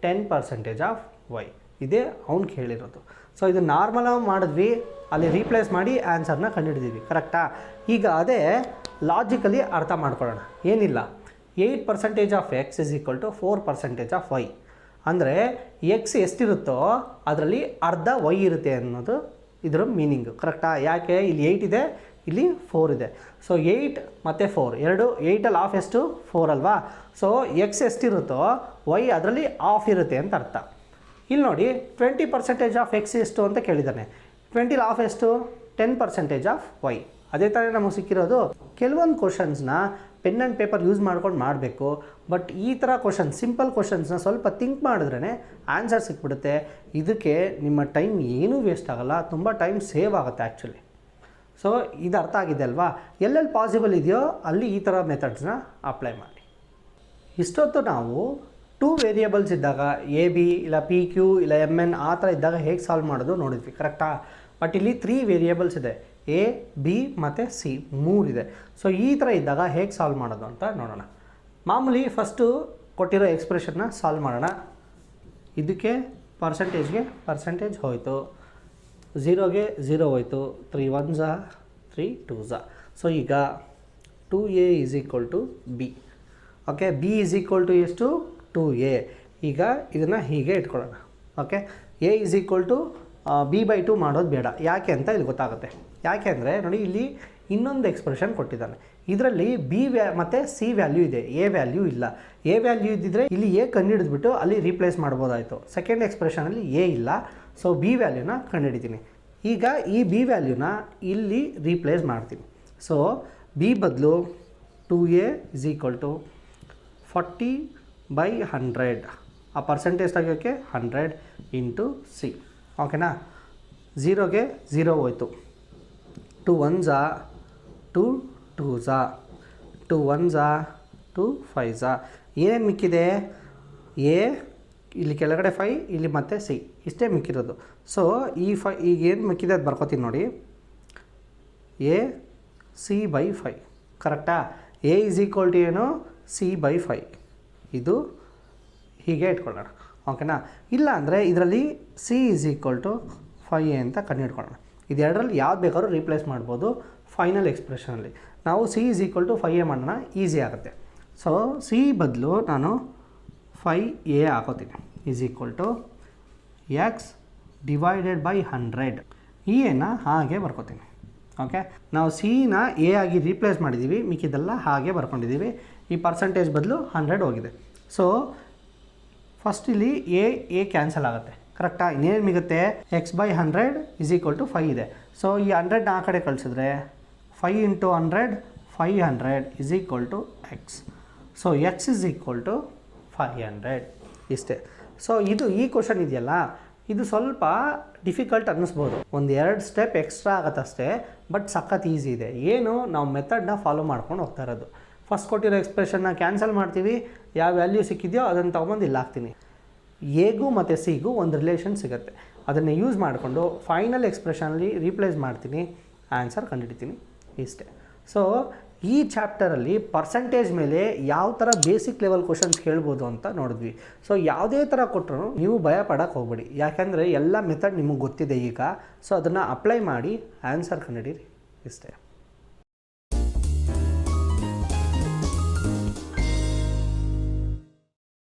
10% of y. ಇದೇ ಅವ್ನು ಕೇಳಿರೋದು. ಸೊ ಇದು ನಾರ್ಮಲಾಗಿ ಮಾಡಿದ್ವಿ, ಅಲ್ಲಿ ರೀಪ್ಲೇಸ್ ಮಾಡಿ ಆನ್ಸರ್ನ ಕಂಡುಹಿಡಿದೀವಿ, ಕರೆಕ್ಟಾ. ಈಗ ಅದೇ ಲಾಜಿಕಲಿ ಅರ್ಥ ಮಾಡ್ಕೊಳ್ಳೋಣ. ಏನಿಲ್ಲ, 8% of x is equal to 4% of y. ಅಂದರೆ ಎಕ್ಸ್ ಎಷ್ಟಿರುತ್ತೋ ಅದರಲ್ಲಿ ಅರ್ಧ ವೈ ಇರುತ್ತೆ ಅನ್ನೋದು ಇದರ ಮೀನಿಂಗು, ಕರೆಕ್ಟಾ. ಯಾಕೆ, ಇಲ್ಲಿ 8 ಇದೆ, ಇಲ್ಲಿ 4 ಇದೆ. ಸೊ 8 ಮತ್ತು 4 ಎರಡು, 8ಅಲ್ಲಿ ಆಫ್ ಎಷ್ಟು 4 ಅಲ್ವಾ. ಸೊ ಎಕ್ಸ್ ಎಷ್ಟಿರುತ್ತೋ ವೈ ಅದರಲ್ಲಿ ಆಫ್ ಇರುತ್ತೆ ಅಂತ ಅರ್ಥ. ಇಲ್ಲಿ ನೋಡಿ 20% ಆಫ್ ಎಕ್ಸ್ ಎಷ್ಟು ಅಂತ ಕೇಳಿದ್ದಾನೆ. 20ಲಿ ಆಫ್ ಎಷ್ಟು, 10% ಆಫ್ ವೈ. ಅದೇ ಥರ ನಮಗೆ ಸಿಕ್ಕಿರೋದು. ಕೆಲವೊಂದು ಕ್ವಶನ್ಸ್ನ ಪೆನ್ ಆ್ಯಂಡ್ ಪೇಪರ್ ಯೂಸ್ ಮಾಡ್ಕೊಂಡು ಮಾಡಬೇಕು. ಬಟ್ ಈ ಥರ ಕ್ವಶನ್ಸ್, ಸಿಂಪಲ್ ಕ್ವಶನ್ಸ್ನ ಸ್ವಲ್ಪ ಥಿಂಕ್ ಮಾಡಿದ್ರೇ ಆನ್ಸರ್ ಸಿಕ್ಬಿಡುತ್ತೆ. ಇದಕ್ಕೆ ನಿಮ್ಮ ಟೈಮ್ ಏನೂ ವೇಸ್ಟ್ ಆಗೋಲ್ಲ, ತುಂಬ ಟೈಮ್ ಸೇವ್ ಆಗುತ್ತೆ ಆ್ಯಕ್ಚುಲಿ. ಸೊ ಇದು ಅರ್ಥ ಆಗಿದೆ ಅಲ್ವಾ? ಎಲ್ಲೆಲ್ಲಿ ಪಾಸಿಬಲ್ ಇದೆಯೋ ಅಲ್ಲಿ ಈ ಥರ ಮೆಥಡ್ಸ್ನ ಅಪ್ಲೈ ಮಾಡಿ. ಇಷ್ಟೊತ್ತು ನಾವು 2 ವೇರಿಯೇಬಲ್ಸ್ ಇದ್ದಾಗ ಎ ಬಿ ಇಲ್ಲ ಪಿ ಕ್ಯೂ ಇಲ್ಲ ಎಮ್ ಎನ್ ಆ ಥರ ಇದ್ದಾಗ ಹೇಗೆ ಸಾಲ್ವ್ ಮಾಡೋದು ನೋಡಿದ್ವಿ, ಕರೆಕ್ಟಾ? ಬಟ್ ಇಲ್ಲಿ 3 ವೇರಿಯೇಬಲ್ಸ್ ಇದೆ, ಎ ಬಿ ಮತ್ತು ಸಿ 3 ಇದೆ. ಸೊ ಈ ಥರ ಇದ್ದಾಗ ಹೇಗೆ ಸಾಲ್ವ್ ಮಾಡೋದು ಅಂತ ನೋಡೋಣ. ಮಾಮೂಲಿ ಫಸ್ಟು ಕೊಟ್ಟಿರೋ ಎಕ್ಸ್ಪ್ರೆಷನ್ನ ಸಾಲ್ವ್ ಮಾಡೋಣ. ಇದಕ್ಕೆ ಪರ್ಸೆಂಟೇಜ್ಗೆ ಪರ್ಸೆಂಟೇಜ್ ಹೋಯಿತು, 0ಗೆ 0 ಹೋಯಿತು, 3 1s 3 2s. ಸೊ ಈಗ 2a is equal to B. Okay, B is equal to ಎಷ್ಟು? 2a. ಈಗ ಇದನ್ನು ಹೀಗೆ ಇಟ್ಕೊಳ್ಳೋಣ. Okay, A is equal to b/2 ಮಾಡೋದು ಬೇಡ. ಯಾಕೆ ಅಂತ ಇಲ್ಲಿ ಗೊತ್ತಾಗುತ್ತೆ. ಯಾಕೆ ಅಂದರೆ ನೋಡಿ, ಇಲ್ಲಿ ಇನ್ನೊಂದು ಎಕ್ಸ್ಪ್ರೆಷನ್ ಕೊಟ್ಟಿದ್ದಾನೆ. ಇದರಲ್ಲಿ ಬಿ ಮತ್ತು ಸಿ ವ್ಯಾಲ್ಯೂ ಇದೆ, ಎ ವ್ಯಾಲ್ಯೂ ಇಲ್ಲ. ಎ ವ್ಯಾಲ್ಯೂ ಇದ್ದಿದ್ರೆ ಇಲ್ಲಿ ಎ ಕಂಡುಹಿಡಿದ್ಬಿಟ್ಟು ಅಲ್ಲಿ ರೀಪ್ಲೇಸ್ ಮಾಡ್ಬೋದಾಯಿತು. ಸೆಕೆಂಡ್ ಎಕ್ಸ್ಪ್ರೆಷನಲ್ಲಿ ಎ ಇಲ್ಲ, ಸೊ ಬಿ ವ್ಯಾಲ್ಯೂನ ಕಂಡುಹಿಡಿತೀನಿ. ಈಗ ಈ ಬಿ ವ್ಯಾಲ್ಯೂನ ಇಲ್ಲಿ ರೀಪ್ಲೇಸ್ ಮಾಡ್ತೀನಿ. ಸೊ ಬಿ ಬದಲು 2a ಇಸ್ ಈಕ್ವಲ್ ಟು 40/100. ಆ ಪರ್ಸೆಂಟೇಜ್ ತೆಗಿಯೋಕ್ಕೆ 100 ಇಂಟು ಸಿ. ಓಕೆನಾ? 0ಗೆ 0 ಹೋಯ್ತು, 2 1s 2 2s 2 1s 2 5s. ಏನೇನು ಮಿಕ್ಕಿದೆ? ಎ ಇಲ್ಲಿ ಕೆಳಗಡೆ 5, ಇಲ್ಲಿ ಮತ್ತೆ ಸಿ, ಇಷ್ಟೇ ಮಿಕ್ಕಿರೋದು. ಸೊ ಈ ಈಗ ಏನು ಮಿಕ್ಕಿದೆ ಅದು ಬರ್ಕೋತೀನಿ ನೋಡಿ. ಎ c/5, ಕರೆಕ್ಟಾ? ಎ ಈಸ್ ಈಕ್ವಲ್ ಟು ಏನು? c/5. ಇದು ಹೀಗೆ ಇಟ್ಕೊಳ್ಳೋಣ. ಓಕೆನಾ? ಇಲ್ಲ ಅಂದರೆ ಇದರಲ್ಲಿ C is equal to 5a ಅಂತ ಕಂಡುಹಿಡ್ಕೊಳ್ಳೋಣ. ಇದೆರಡರಲ್ಲಿ ಯಾವ್ದು ಬೇಕಾದ್ರೂ ರೀಪ್ಲೇಸ್ ಮಾಡ್ಬೋದು. ಫೈನಲ್ ಎಕ್ಸ್ಪ್ರೆಷನಲ್ಲಿ ನಾವು C is equal to 5a ಮಾಡೋಣ, ಈಸಿ ಆಗುತ್ತೆ. ಸೊ ಸಿ ಬದಲು ನಾನು 5a ಹಾಕೋತೀನಿ, is equal to x divided by 100. ಎನ ಹಾಗೆ ಬರ್ಕೋತೀನಿ. ಓಕೆ, ನಾವು ಸಿನ ಎ ಆಗಿ ರೀಪ್ಲೇಸ್ ಮಾಡಿದ್ದೀವಿ, ಮಿಕ್ಕಿದೆಲ್ಲ ಹಾಗೆ ಬರ್ಕೊಂಡಿದ್ದೀವಿ. ಈ ಪರ್ಸೆಂಟೇಜ್ ಬದಲು 100 ಹೋಗಿದೆ. ಸೊ ಫಸ್ಟ್ ಇಲ್ಲಿ ಎ ಕ್ಯಾನ್ಸಲ್ ಆಗುತ್ತೆ, ಕರೆಕ್ಟಾ? ಇನ್ನೇನು ಮಿಗುತ್ತೆ? x/100 ಈಸ್ ಈಕ್ವಲ್ ಟು 5 ಇದೆ. ಸೊ ಈ 100ನ ಆ ಕಡೆ ಕಳಿಸಿದ್ರೆ 5 into 100 500 is equal to x. So x is equal to 500. ಇಷ್ಟೇ. ಸೊ ಇದು ಈ ಕ್ವಶನ್ ಇದೆಯಲ್ಲ, ಇದು ಸ್ವಲ್ಪ ಡಿಫಿಕಲ್ಟ್ ಅನ್ನಿಸ್ಬೋದು, 1-2 ಸ್ಟೆಪ್ ಎಕ್ಸ್ಟ್ರಾ ಆಗುತ್ತಷ್ಟೇ. ಬಟ್ ಸಖತ್ ಈಸಿ ಇದೆ. ಏನು, ನಾವು ಮೆಥಡ್ನ ಫಾಲೋ ಮಾಡ್ಕೊಂಡು ಹೋಗ್ತಾ ಇರೋದು. ಫಸ್ಟ್ ಕೊಟ್ಟಿರೋ ಎಕ್ಸ್ಪ್ರೆಷನ್ನ ಕ್ಯಾನ್ಸಲ್ ಮಾಡ್ತೀವಿ, ಯಾವ ವ್ಯಾಲ್ಯೂ ಸಿಕ್ಕಿದೆಯೋ ಅದನ್ನು ತೊಗೊಂಬಂದು ಇಲ್ಲಿ ಹಾಕ್ತೀನಿ. ಎಗೂ ಮತ್ತು ಸಿಗೂ ಒಂದು ರಿಲೇಷನ್ ಸಿಗುತ್ತೆ, ಅದನ್ನು ಯೂಸ್ ಮಾಡಿಕೊಂಡು ಫೈನಲ್ ಎಕ್ಸ್ಪ್ರೆಷನಲ್ಲಿ ರೀಪ್ಲೇಸ್ ಮಾಡ್ತೀನಿ, ಆನ್ಸರ್ ಕಂಡುಹಿಡಿತೀನಿ. ಇಷ್ಟೇ. ಸೊ ಈ ಚಾಪ್ಟರಲ್ಲಿ ಪರ್ಸೆಂಟೇಜ್ ಮೇಲೆ ಯಾವ ಥರ ಬೇಸಿಕ್ ಲೆವೆಲ್ ಕ್ವಶನ್ಸ್ ಕೇಳ್ಬೋದು ಅಂತ ನೋಡಿದ್ವಿ. ಸೊ ಯಾವುದೇ ಥರ ಕೊಟ್ಟರು ನೀವು ಭಯ ಪಡೋಕ್ಕೆ ಹೋಗ್ಬೇಡಿ, ಯಾಕೆಂದರೆ ಎಲ್ಲ ಮೆಥಡ್ ನಿಮಗೆ ಗೊತ್ತಿದೆ ಈಗ. ಸೊ ಅದನ್ನು ಅಪ್ಲೈ ಮಾಡಿ ಆನ್ಸರ್ ಕಂಡುಹಿಡೀರಿ. ಇಷ್ಟೇ.